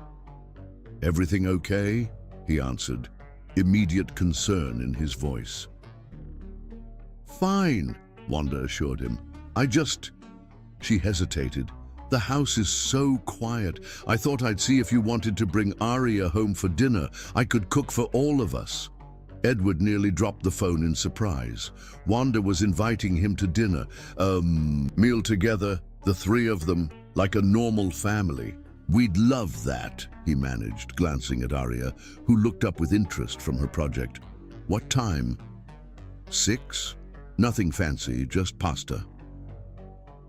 "Everything okay?" he answered, immediate concern in his voice. "Fine," Wanda assured him. She hesitated. "The house is so quiet. I thought I'd see if you wanted to bring Arya home for dinner. I could cook for all of us." Edward nearly dropped the phone in surprise. Wanda was inviting him to dinner. Meal together, the three of them, like a normal family. "We'd love that," he managed, glancing at Arya, who looked up with interest from her project. "What time?" 6? Nothing fancy, just pasta.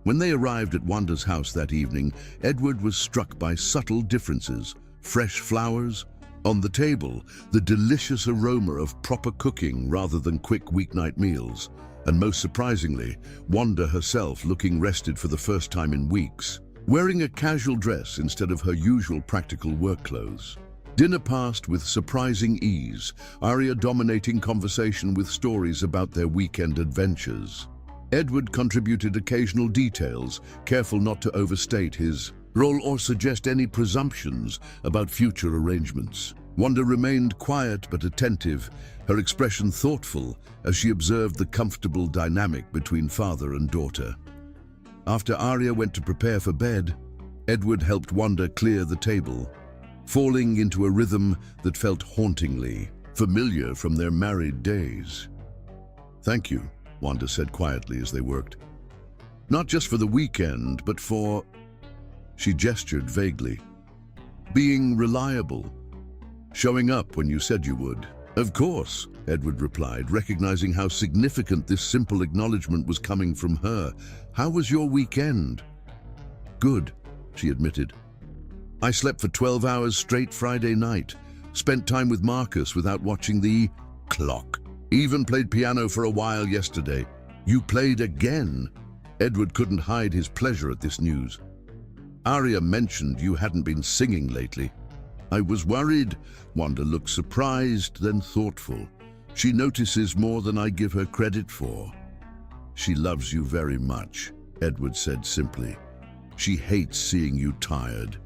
When they arrived at Wanda's house that evening, Edward was struck by subtle differences. Fresh flowers on the table, the delicious aroma of proper cooking rather than quick weeknight meals, and most surprisingly, Wanda herself looking rested for the first time in weeks, wearing a casual dress instead of her usual practical work clothes. Dinner passed with surprising ease, Arya dominating conversation with stories about their weekend adventures. Edward contributed occasional details, careful not to overstate his role or suggest any presumptions about future arrangements. Wanda remained quiet but attentive, her expression thoughtful as she observed the comfortable dynamic between father and daughter. After Arya went to prepare for bed, Edward helped Wanda clear the table, falling into a rhythm that felt hauntingly familiar from their married days. "Thank you," Wanda said quietly as they worked. "Not just for the weekend, but for..." She gestured vaguely. "Being reliable. Showing up when you said you would." "Of course," Edward replied, recognizing how significant this simple acknowledgement was coming from her. "How was your weekend?" "Good," she admitted. "I slept for 12 hours straight Friday night. Spent time with Marcus without watching the clock. Even played piano for a while yesterday." "You played again?" Edward couldn't hide his pleasure at this news. "Arya mentioned you hadn't been singing lately." "I was worried." Wanda looked surprised, then thoughtful. "She notices more than I give her credit for." "She loves you very much," Edward said simply. "She hates seeing you tired."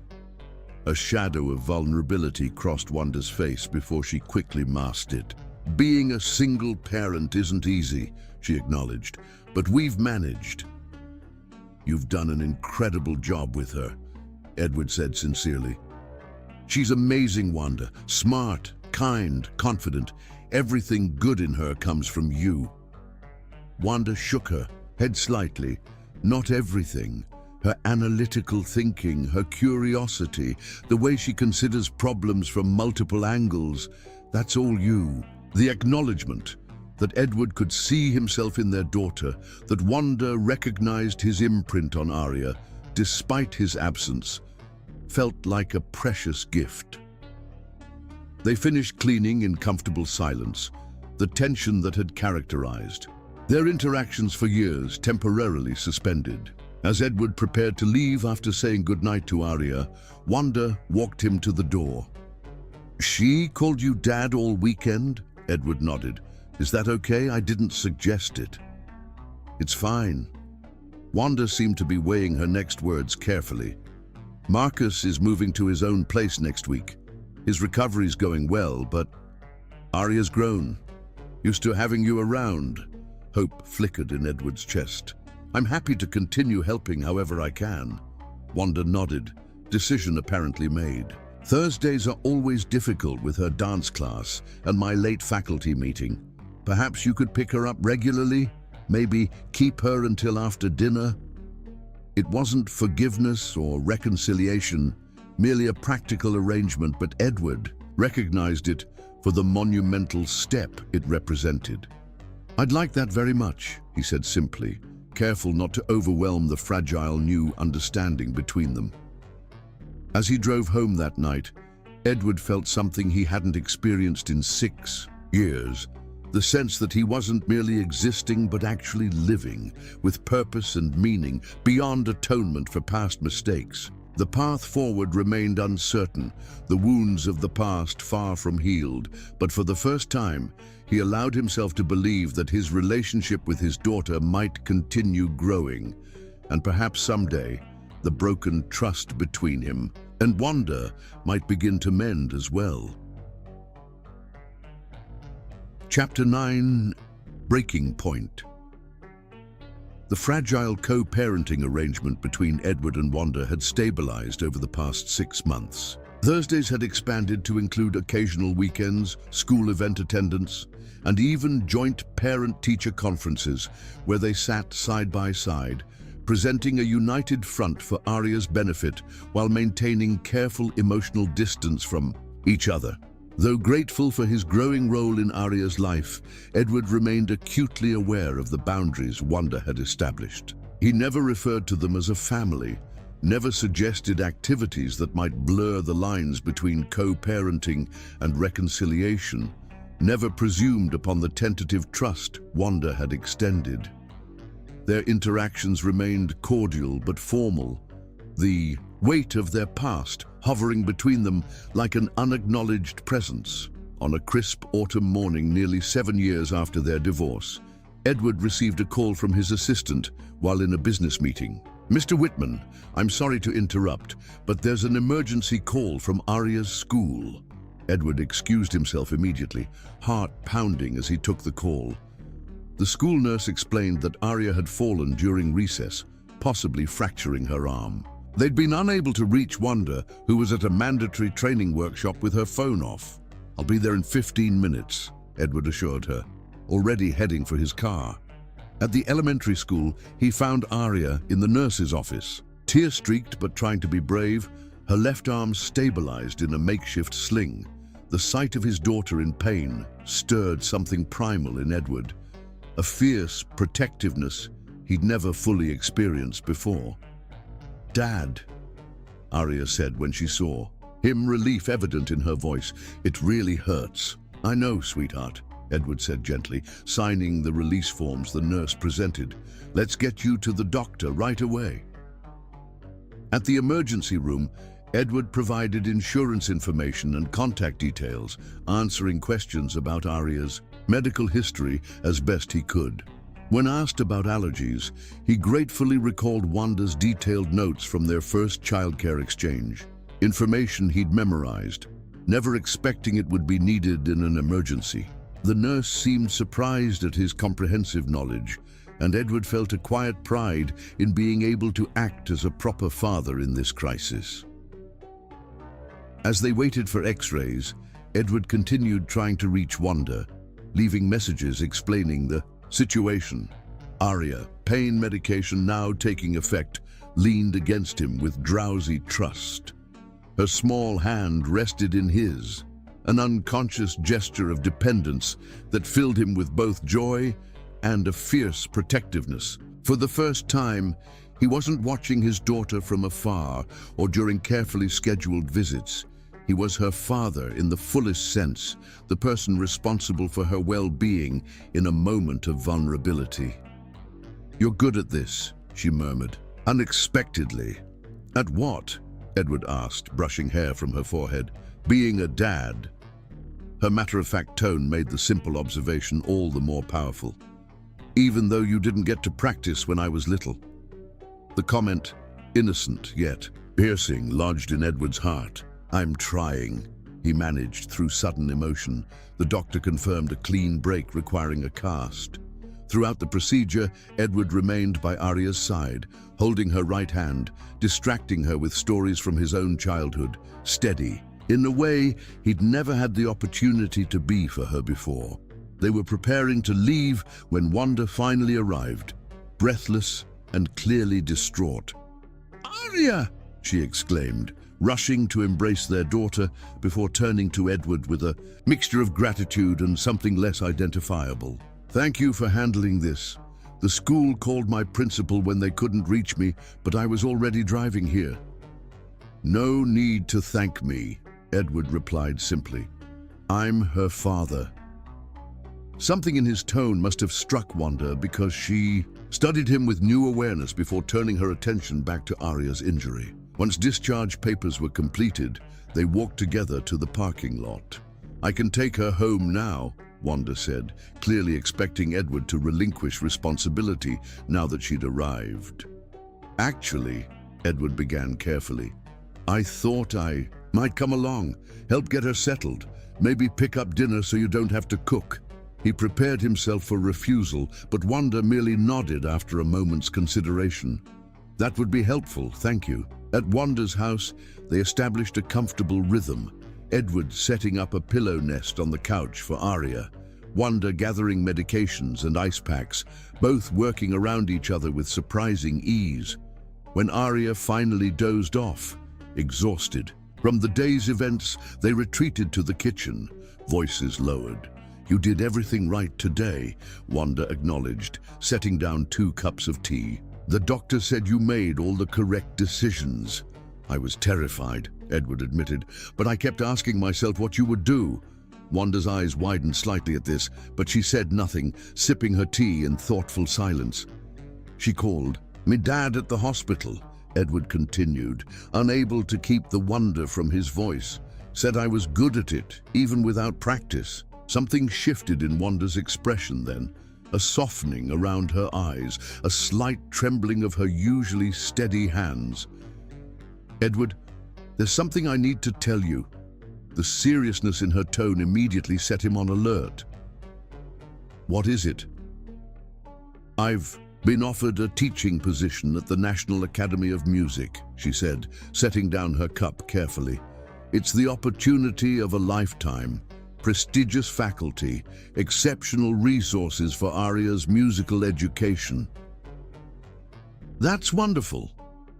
A shadow of vulnerability crossed Wanda's face before she quickly masked it. "Being a single parent isn't easy," she acknowledged, "but we've managed." "You've done an incredible job with her," Edward said sincerely. "She's amazing, Wanda. Smart, kind, confident. Everything good in her comes from you." Wanda shook her head slightly. "Not everything. Her analytical thinking, her curiosity, the way she considers problems from multiple angles, that's all you." The acknowledgement that Edward could see himself in their daughter, that Wanda recognized his imprint on Arya, despite his absence, felt like a precious gift. They finished cleaning in comfortable silence, the tension that had characterized their interactions for years temporarily suspended. As Edward prepared to leave after saying goodnight to Arya, Wanda walked him to the door. "She called you Dad all weekend?" Edward nodded. "Is that okay? I didn't suggest it." "It's fine." Wanda seemed to be weighing her next words carefully. "Marcus is moving to his own place next week. His recovery's going well, but Arya's grown. Used to having you around." Hope flickered in Edward's chest. "I'm happy to continue helping however I can." Wanda nodded, decision apparently made. "Thursdays are always difficult with her dance class and my late faculty meeting. Perhaps you could pick her up regularly? Maybe keep her until after dinner?" It wasn't forgiveness or reconciliation, merely a practical arrangement, but Edward recognized it for the monumental step it represented. "I'd like that very much," he said simply, careful not to overwhelm the fragile new understanding between them. As he drove home that night, Edward felt something he hadn't experienced in 6 years, the sense that he wasn't merely existing but actually living, with purpose and meaning, beyond atonement for past mistakes. The path forward remained uncertain, the wounds of the past far from healed, but for the first time, he allowed himself to believe that his relationship with his daughter might continue growing, and perhaps someday, the broken trust between him And Wanda might begin to mend as well. Chapter 9: Breaking Point. The fragile co-parenting arrangement between Edward and Wanda had stabilized over the past 6 months. Thursdays had expanded to include occasional weekends, school event attendance, and even joint parent-teacher conferences where they sat side by side, presenting a united front for Arya's benefit while maintaining careful emotional distance from each other. Though grateful for his growing role in Arya's life, Edward remained acutely aware of the boundaries Wanda had established. He never referred to them as a family, never suggested activities that might blur the lines between co-parenting and reconciliation, never presumed upon the tentative trust Wanda had extended. Their interactions remained cordial but formal, the weight of their past hovering between them like an unacknowledged presence. On a crisp autumn morning nearly 7 years after their divorce, Edward received a call from his assistant while in a business meeting. "Mr. Whitman, I'm sorry to interrupt, but there's an emergency call from Arya's school." Edward excused himself immediately, heart pounding as he took the call. The school nurse explained that Arya had fallen during recess, possibly fracturing her arm. They'd been unable to reach Wanda, who was at a mandatory training workshop with her phone off. "I'll be there in 15 minutes, Edward assured her, already heading for his car. At the elementary school, he found Arya in the nurse's office. Tear-streaked but trying to be brave, her left arm stabilized in a makeshift sling. The sight of his daughter in pain stirred something primal in Edward, a fierce protectiveness he'd never fully experienced before. "Dad," Arya said when she saw him, relief evident in her voice. "It really hurts." "I know, sweetheart," Edward said gently, signing the release forms the nurse presented. "Let's get you to the doctor right away." At the emergency room, Edward provided insurance information and contact details, answering questions about Arya's medical history as best he could. When asked about allergies, he gratefully recalled Wanda's detailed notes from their first childcare exchange, information he'd memorized, never expecting it would be needed in an emergency. The nurse seemed surprised at his comprehensive knowledge, and Edward felt a quiet pride in being able to act as a proper father in this crisis. As they waited for X-rays, Edward continued trying to reach Wanda, leaving messages explaining the situation. Arya, pain medication now taking effect, leaned against him with drowsy trust. Her small hand rested in his, an unconscious gesture of dependence that filled him with both joy and a fierce protectiveness. For the first time, he wasn't watching his daughter from afar or during carefully scheduled visits. He was her father in the fullest sense, the person responsible for her well-being in a moment of vulnerability. "You're good at this," she murmured, unexpectedly. "At what?" Edward asked, brushing hair from her forehead. "Being a dad." Her matter-of-fact tone made the simple observation all the more powerful. "Even though you didn't get to practice when I was little." The comment, innocent yet piercing, lodged in Edward's heart. "I'm trying," he managed through sudden emotion. The doctor confirmed a clean break requiring a cast. Throughout the procedure, Edward remained by Arya's side, holding her right hand, distracting her with stories from his own childhood, steady, in a way he'd never had the opportunity to be for her before. They were preparing to leave when Wanda finally arrived, breathless and clearly distraught. "Arya!" she exclaimed, rushing to embrace their daughter before turning to Edward with a mixture of gratitude and something less identifiable. "Thank you for handling this. The school called my principal when they couldn't reach me, but I was already driving here." "No need to thank me," Edward replied simply. "I'm her father." Something in his tone must have struck Wanda because she studied him with new awareness before turning her attention back to Arya's injury. Once discharge papers were completed, they walked together to the parking lot. "I can take her home now," Wanda said, clearly expecting Edward to relinquish responsibility now that she'd arrived. "Actually," Edward began carefully, I thought I might come along, help get her settled, maybe pick up dinner so you don't have to cook. He prepared himself for refusal, but Wanda merely nodded after a moment's consideration. That would be helpful, thank you. At Wanda's house, they established a comfortable rhythm, Edward setting up a pillow nest on the couch for Arya, Wanda gathering medications and ice packs, both working around each other with surprising ease. When Arya finally dozed off, exhausted from the day's events, they retreated to the kitchen, voices lowered. You did everything right today, Wanda acknowledged, setting down 2 cups of tea. The doctor said you made all the correct decisions. I was terrified, Edward admitted, but I kept asking myself what you would do. Wanda's eyes widened slightly at this, but she said nothing, sipping her tea in thoughtful silence. She called, "Me dad at the hospital," Edward continued, unable to keep the wonder from his voice. "Said I was good at it, even without practice." Something shifted in Wanda's expression then, a softening around her eyes, a slight trembling of her usually steady hands. "Edward, there's something I need to tell you." The seriousness in her tone immediately set him on alert. "What is it?" "I've been offered a teaching position at the National Academy of Music," she said, setting down her cup carefully. "It's the opportunity of a lifetime. Prestigious faculty, exceptional resources for Arya's musical education." "That's wonderful,"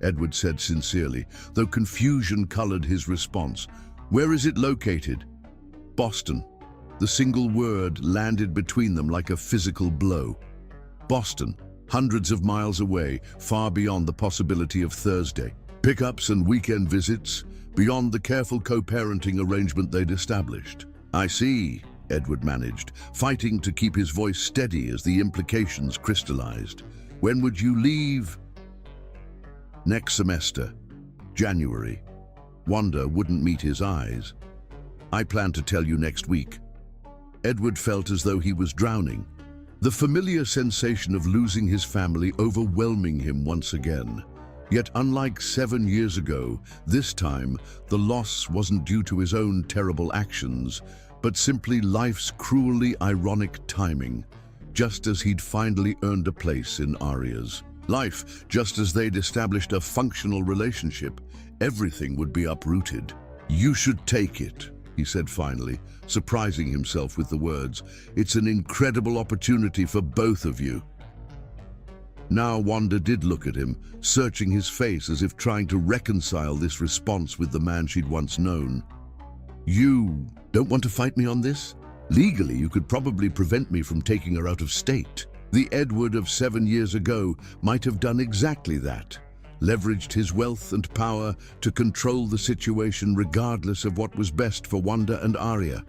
Edward said sincerely, though confusion colored his response. "Where is it located?" "Boston." The single word landed between them like a physical blow. Boston, hundreds of miles away, far beyond the possibility of Thursday pickups and weekend visits, beyond the careful co-parenting arrangement they'd established. "I see," Edward managed, fighting to keep his voice steady as the implications crystallized. "When would you leave?" "Next semester, January." Wanda wouldn't meet his eyes. "I plan to tell you next week." Edward felt as though he was drowning, the familiar sensation of losing his family overwhelming him once again. Yet unlike 7 years ago, this time the loss wasn't due to his own terrible actions, but simply life's cruelly ironic timing, just as he'd finally earned a place in Arya's life. Just as they'd established a functional relationship, everything would be uprooted. "You should take it," he said finally, surprising himself with the words. "It's an incredible opportunity for both of you." Now Wanda did look at him, searching his face as if trying to reconcile this response with the man she'd once known. "You don't want to fight me on this? Legally, you could probably prevent me from taking her out of state." The Edward of 7 years ago might have done exactly that, leveraged his wealth and power to control the situation regardless of what was best for Wanda and Arya.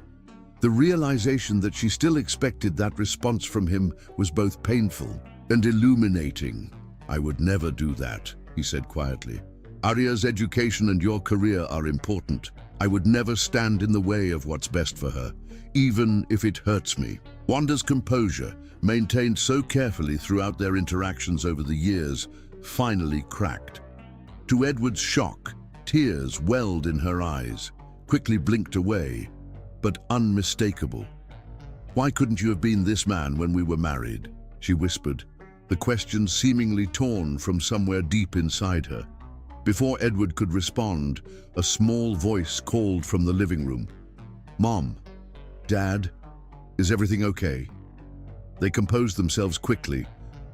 The realization that she still expected that response from him was both painful and illuminating. "I would never do that," he said quietly. "Arya's education and your career are important. I would never stand in the way of what's best for her, even if it hurts me." Wanda's composure, maintained so carefully throughout their interactions over the years, finally cracked. To Edward's shock, tears welled in her eyes, quickly blinked away, but unmistakable. "Why couldn't you have been this man when we were married?" she whispered, the question seemingly torn from somewhere deep inside her. Before Edward could respond, a small voice called from the living room. "Mom, Dad, is everything okay?" They composed themselves quickly,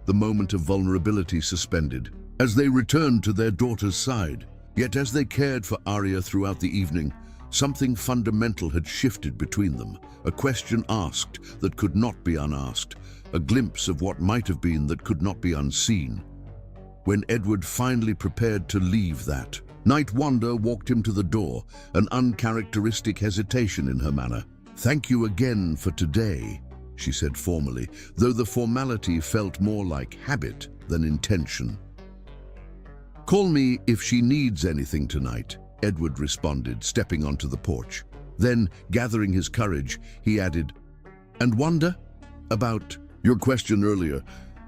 the moment of vulnerability suspended, as they returned to their daughter's side. Yet as they cared for Arya throughout the evening, something fundamental had shifted between them, a question asked that could not be unasked, a glimpse of what might have been that could not be unseen. When Edward finally prepared to leave that night, Wanda walked him to the door, an uncharacteristic hesitation in her manner. "Thank you again for today," she said formally, though the formality felt more like habit than intention. "Call me if she needs anything tonight," Edward responded, stepping onto the porch. Then, gathering his courage, he added, "And Wanda, about your question earlier,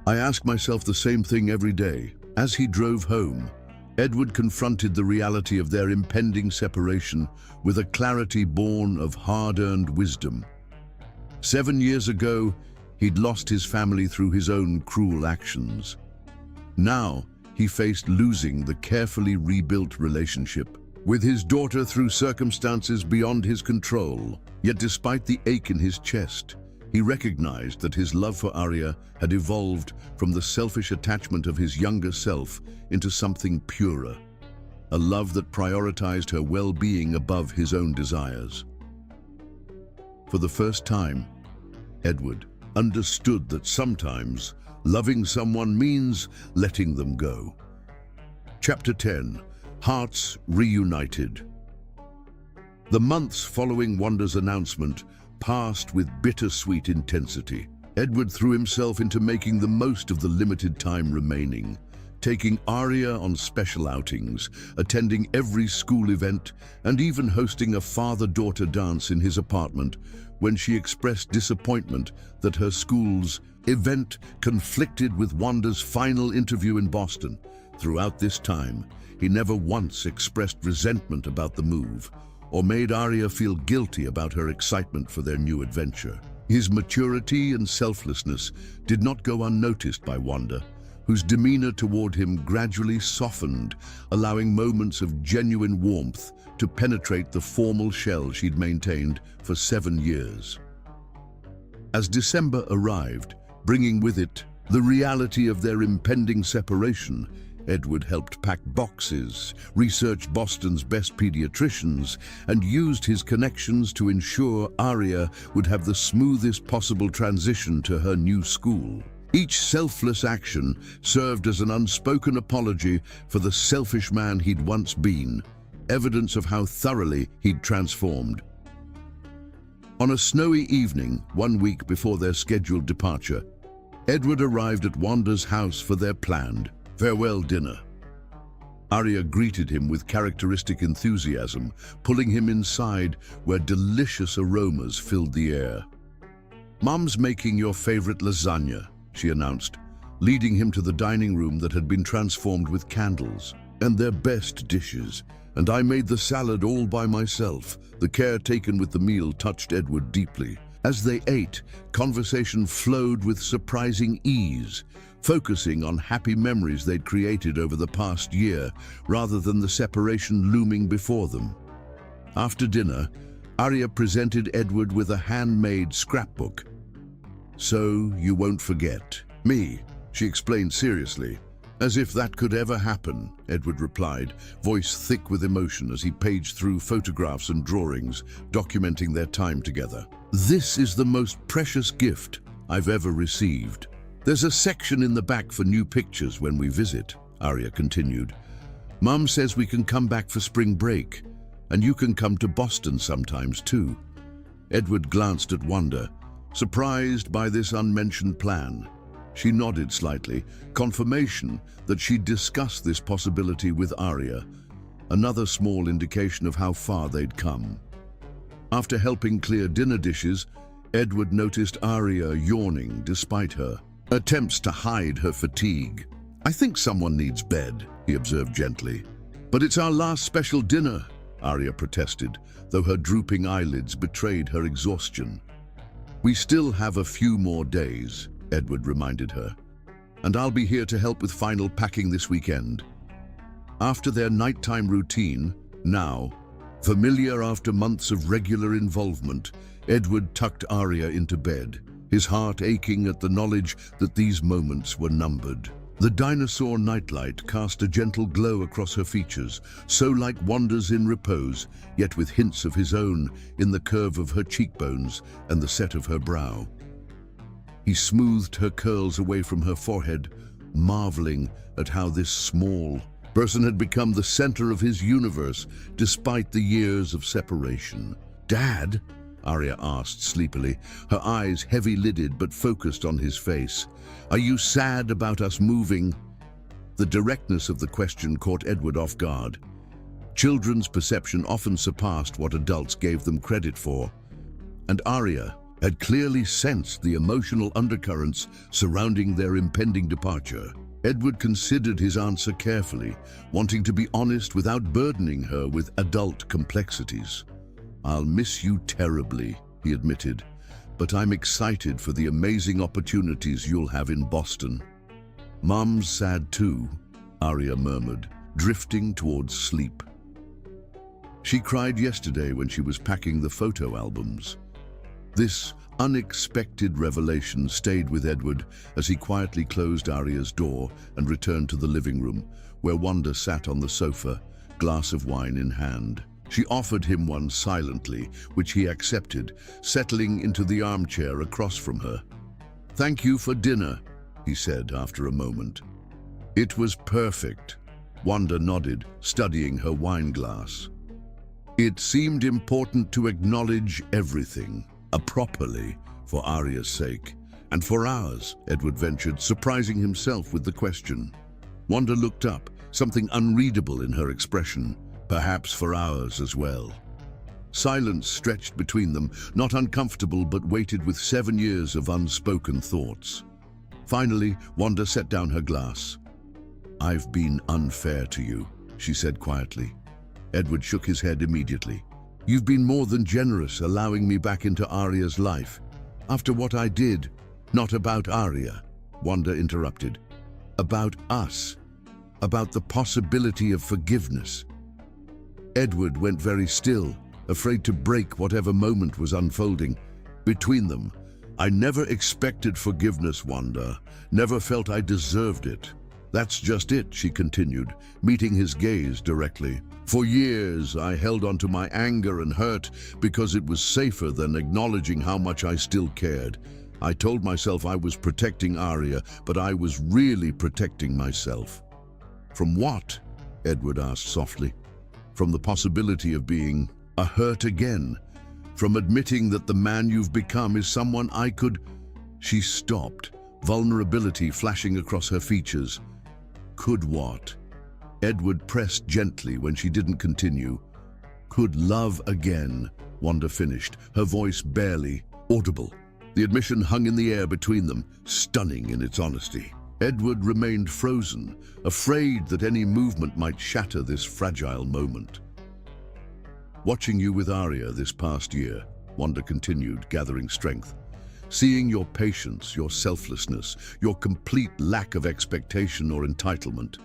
I ask myself the same thing every day." As he drove home, Edward confronted the reality of their impending separation with a clarity born of hard-earned wisdom. 7 years ago, he'd lost his family through his own cruel actions. Now, he faced losing the carefully rebuilt relationship with his daughter through circumstances beyond his control. Yet despite the ache in his chest, he recognized that his love for Arya had evolved from the selfish attachment of his younger self into something purer, a love that prioritized her well-being above his own desires. For the first time, Edward understood that sometimes loving someone means letting them go. Chapter 10. Hearts Reunited. The months following Wanda's announcement passed with bittersweet intensity. Edward threw himself into making the most of the limited time remaining, taking Arya on special outings, attending every school event, and even hosting a father-daughter dance in his apartment when she expressed disappointment that her school's event conflicted with Wanda's final interview in Boston. Throughout this time, he never once expressed resentment about the move, or made Arya feel guilty about her excitement for their new adventure. His maturity and selflessness did not go unnoticed by Wanda, whose demeanor toward him gradually softened, allowing moments of genuine warmth to penetrate the formal shell she'd maintained for 7 years. As December arrived, bringing with it the reality of their impending separation, Edward helped pack boxes, researched Boston's best pediatricians, and used his connections to ensure Arya would have the smoothest possible transition to her new school. Each selfless action served as an unspoken apology for the selfish man he'd once been, evidence of how thoroughly he'd transformed. On a snowy evening, 1 week before their scheduled departure, Edward arrived at Wanda's house for their planned farewell dinner. Arya greeted him with characteristic enthusiasm, pulling him inside where delicious aromas filled the air. "Mom's making your favorite lasagna," she announced, leading him to the dining room that had been transformed with candles and their best dishes. "And I made the salad all by myself." The care taken with the meal touched Edward deeply. As they ate, conversation flowed with surprising ease, focusing on happy memories they'd created over the past year rather than the separation looming before them. After dinner, Arya presented Edward with a handmade scrapbook. "So you won't forget me," she explained seriously. "As if that could ever happen," Edward replied, voice thick with emotion as he paged through photographs and drawings, documenting their time together. "This is the most precious gift I've ever received. There's a section in the back for new pictures when we visit," Arya continued. "Mum says we can come back for spring break, and you can come to Boston sometimes too." Edward glanced at Wanda, surprised by this unmentioned plan. She nodded slightly, confirmation that she'd discussed this possibility with Arya, another small indication of how far they'd come. After helping clear dinner dishes, Edward noticed Arya yawning despite her attempts to hide her fatigue. "I think someone needs bed," he observed gently. "But it's our last special dinner," Arya protested, though her drooping eyelids betrayed her exhaustion. "We still have a few more days," Edward reminded her, "and I'll be here to help with final packing this weekend." After their nighttime routine, now familiar after months of regular involvement, Edward tucked Arya into bed, his heart aching at the knowledge that these moments were numbered. The dinosaur nightlight cast a gentle glow across her features, so like Wanda's in repose, yet with hints of his own in the curve of her cheekbones and the set of her brow. He smoothed her curls away from her forehead, marveling at how this small person had become the center of his universe despite the years of separation. "Dad?" Arya asked sleepily, her eyes heavy-lidded but focused on his face. "Are you sad about us moving?" The directness of the question caught Edward off guard. Children's perception often surpassed what adults gave them credit for, and Arya had clearly sensed the emotional undercurrents surrounding their impending departure. Edward considered his answer carefully, wanting to be honest without burdening her with adult complexities. "I'll miss you terribly," he admitted, "but I'm excited for the amazing opportunities you'll have in Boston." "Mum's sad too," Arya murmured, drifting towards sleep. She cried yesterday when she was packing the photo albums. This unexpected revelation stayed with Edward as he quietly closed Arya's door and returned to the living room, where Wanda sat on the sofa, glass of wine in hand. She offered him one silently, which he accepted, settling into the armchair across from her. "Thank you for dinner," he said after a moment. "It was perfect." Wanda nodded, studying her wine glass. It seemed important to acknowledge everything, properly, for Arya's sake. "And for ours," Edward ventured, surprising himself with the question. Wanda looked up, something unreadable in her expression. "Perhaps for ours as well." Silence stretched between them, not uncomfortable but weighted with 7 years of unspoken thoughts. Finally, Wanda set down her glass. "I've been unfair to you," she said quietly. Edward shook his head immediately. "You've been more than generous, allowing me back into Arya's life. After what I did." "Not about Arya," Wanda interrupted. "About us. About the possibility of forgiveness." Edward went very still, afraid to break whatever moment was unfolding between them. "I never expected forgiveness, Wanda. Never felt I deserved it." "That's just it," she continued, meeting his gaze directly. "For years, I held on to my anger and hurt because it was safer than acknowledging how much I still cared. I told myself I was protecting Arya, but I was really protecting myself." "From what?" Edward asked softly. "From the possibility of being hurt again. From admitting that the man you've become is someone I could—" She stopped, vulnerability flashing across her features. "Could what?" Edward pressed gently when she didn't continue. "Could love again," Wanda finished, her voice barely audible. The admission hung in the air between them, stunning in its honesty. Edward remained frozen, afraid that any movement might shatter this fragile moment. "Watching you with Arya this past year," Wanda continued, gathering strength. "Seeing your patience, your selflessness, your complete lack of expectation or entitlement.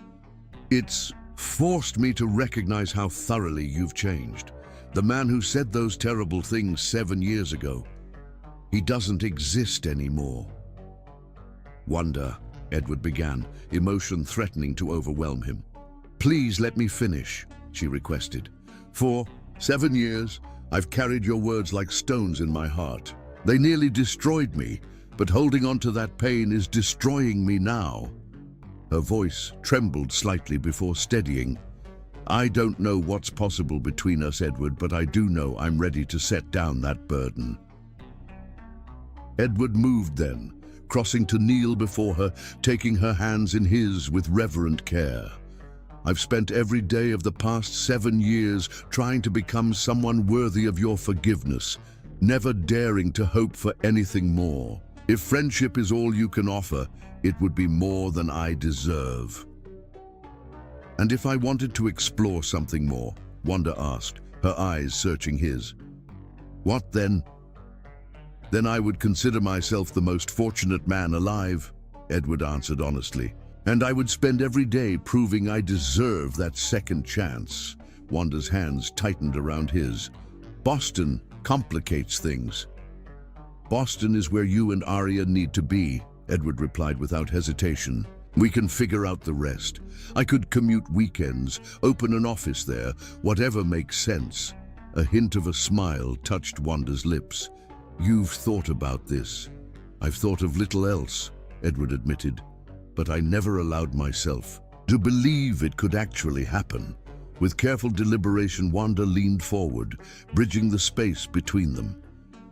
It's forced me to recognize how thoroughly you've changed. The man who said those terrible things 7 years ago, he doesn't exist anymore." "Wanda," Edward began, emotion threatening to overwhelm him. "Please let me finish," she requested. "For 7 years, I've carried your words like stones in my heart. They nearly destroyed me, but holding on to that pain is destroying me now." Her voice trembled slightly before steadying. "I don't know what's possible between us, Edward, but I do know I'm ready to set down that burden." Edward moved then, crossing to kneel before her, taking her hands in his with reverent care. "I've spent every day of the past 7 years trying to become someone worthy of your forgiveness, never daring to hope for anything more. If friendship is all you can offer, it would be more than I deserve." "And if I wanted to explore something more?" Wanda asked, her eyes searching his. "What then?" "Then I would consider myself the most fortunate man alive," Edward answered honestly. "And I would spend every day proving I deserve that second chance." Wanda's hands tightened around his. "Boston complicates things." "Boston is where you and Arya need to be," Edward replied without hesitation. "We can figure out the rest. I could commute weekends, open an office there, whatever makes sense." A hint of a smile touched Wanda's lips. "You've thought about this." "I've thought of little else," Edward admitted, "but I never allowed myself to believe it could actually happen." With careful deliberation, Wanda leaned forward, bridging the space between them.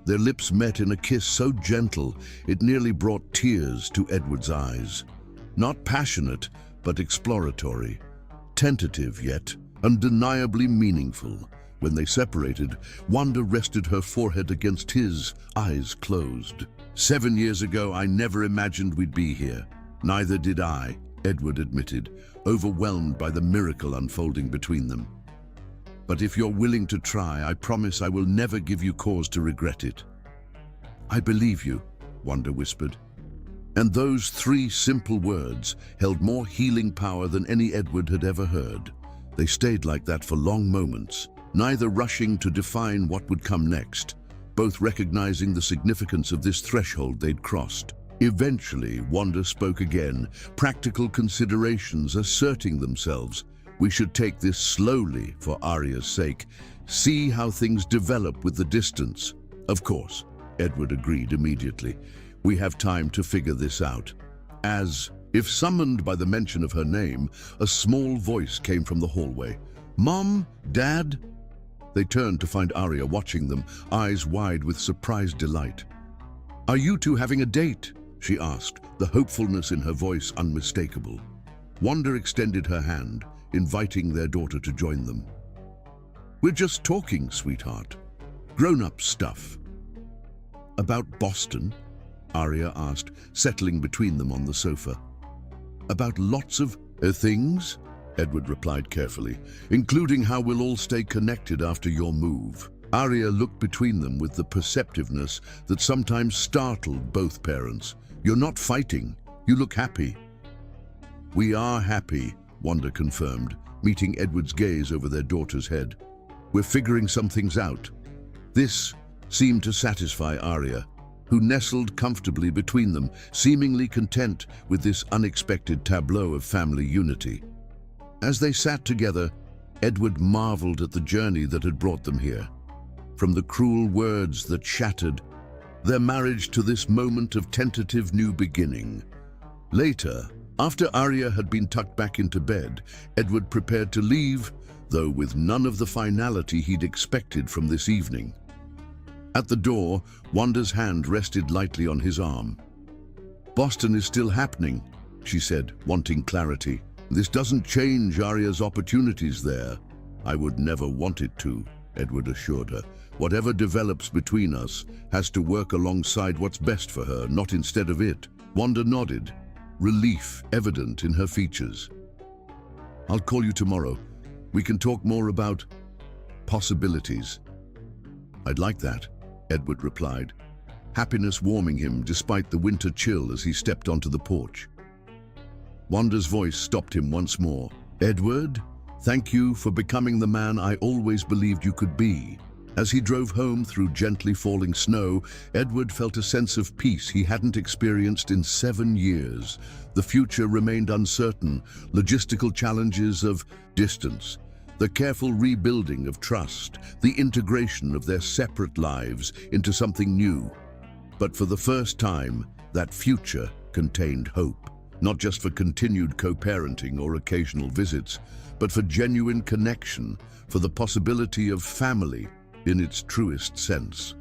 Their lips met in a kiss so gentle it nearly brought tears to Edward's eyes. Not passionate, but exploratory. Tentative yet undeniably meaningful. When they separated, Wanda rested her forehead against his, eyes closed. 7 years ago, I never imagined we'd be here. Neither did I," Edward admitted, overwhelmed by the miracle unfolding between them. "But if you're willing to try, I promise I will never give you cause to regret it." "I believe you," Wanda whispered. And those 3 simple words held more healing power than any Edward had ever heard. They stayed like that for long moments, neither rushing to define what would come next, both recognizing the significance of this threshold they'd crossed. Eventually, Wanda spoke again, practical considerations asserting themselves. "We should take this slowly for Arya's sake, see how things develop with the distance." "Of course," Edward agreed immediately. "We have time to figure this out." As if summoned by the mention of her name, a small voice came from the hallway. "Mom? Dad?" They turned to find Arya watching them, eyes wide with surprised delight. "Are you two having a date?" she asked, the hopefulness in her voice unmistakable. Wanda extended her hand, inviting their daughter to join them. "We're just talking, sweetheart. Grown-up stuff." "About Boston?" Arya asked, settling between them on the sofa. "About lots of things?" Edward replied carefully, "including how we'll all stay connected after your move." Arya looked between them with the perceptiveness that sometimes startled both parents. "You're not fighting. You look happy." "We are happy," Wanda confirmed, meeting Edward's gaze over their daughter's head. "We're figuring some things out." This seemed to satisfy Arya, who nestled comfortably between them, seemingly content with this unexpected tableau of family unity. As they sat together, Edward marveled at the journey that had brought them here. From the cruel words that shattered their marriage to this moment of tentative new beginning. Later, after Arya had been tucked back into bed, Edward prepared to leave, though with none of the finality he'd expected from this evening. At the door, Wanda's hand rested lightly on his arm. "Boston is still happening," she said, wanting clarity. "This doesn't change Arya's opportunities there." "I would never want it to," Edward assured her. "Whatever develops between us has to work alongside what's best for her, not instead of it." Wanda nodded, relief evident in her features. "I'll call you tomorrow. We can talk more about possibilities." "I'd like that," Edward replied, happiness warming him despite the winter chill as he stepped onto the porch. Wanda's voice stopped him once more. "Edward, thank you for becoming the man I always believed you could be." As he drove home through gently falling snow, Edward felt a sense of peace he hadn't experienced in 7 years. The future remained uncertain, logistical challenges of distance, the careful rebuilding of trust, the integration of their separate lives into something new. But for the first time, that future contained hope, not just for continued co-parenting or occasional visits, but for genuine connection, for the possibility of family in its truest sense.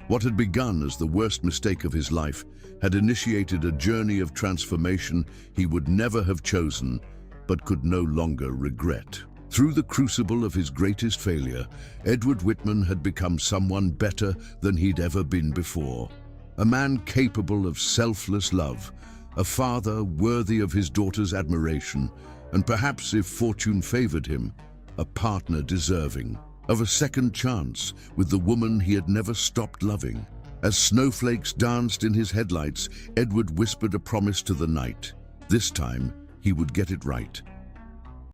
What had begun as the worst mistake of his life had initiated a journey of transformation he would never have chosen, but could no longer regret. Through the crucible of his greatest failure, Edward Whitman had become someone better than he'd ever been before. A man capable of selfless love, a father worthy of his daughter's admiration, and perhaps, if fortune favored him, a partner deserving of a second chance with the woman he had never stopped loving. As snowflakes danced in his headlights, Edward whispered a promise to the night. This time, he would get it right.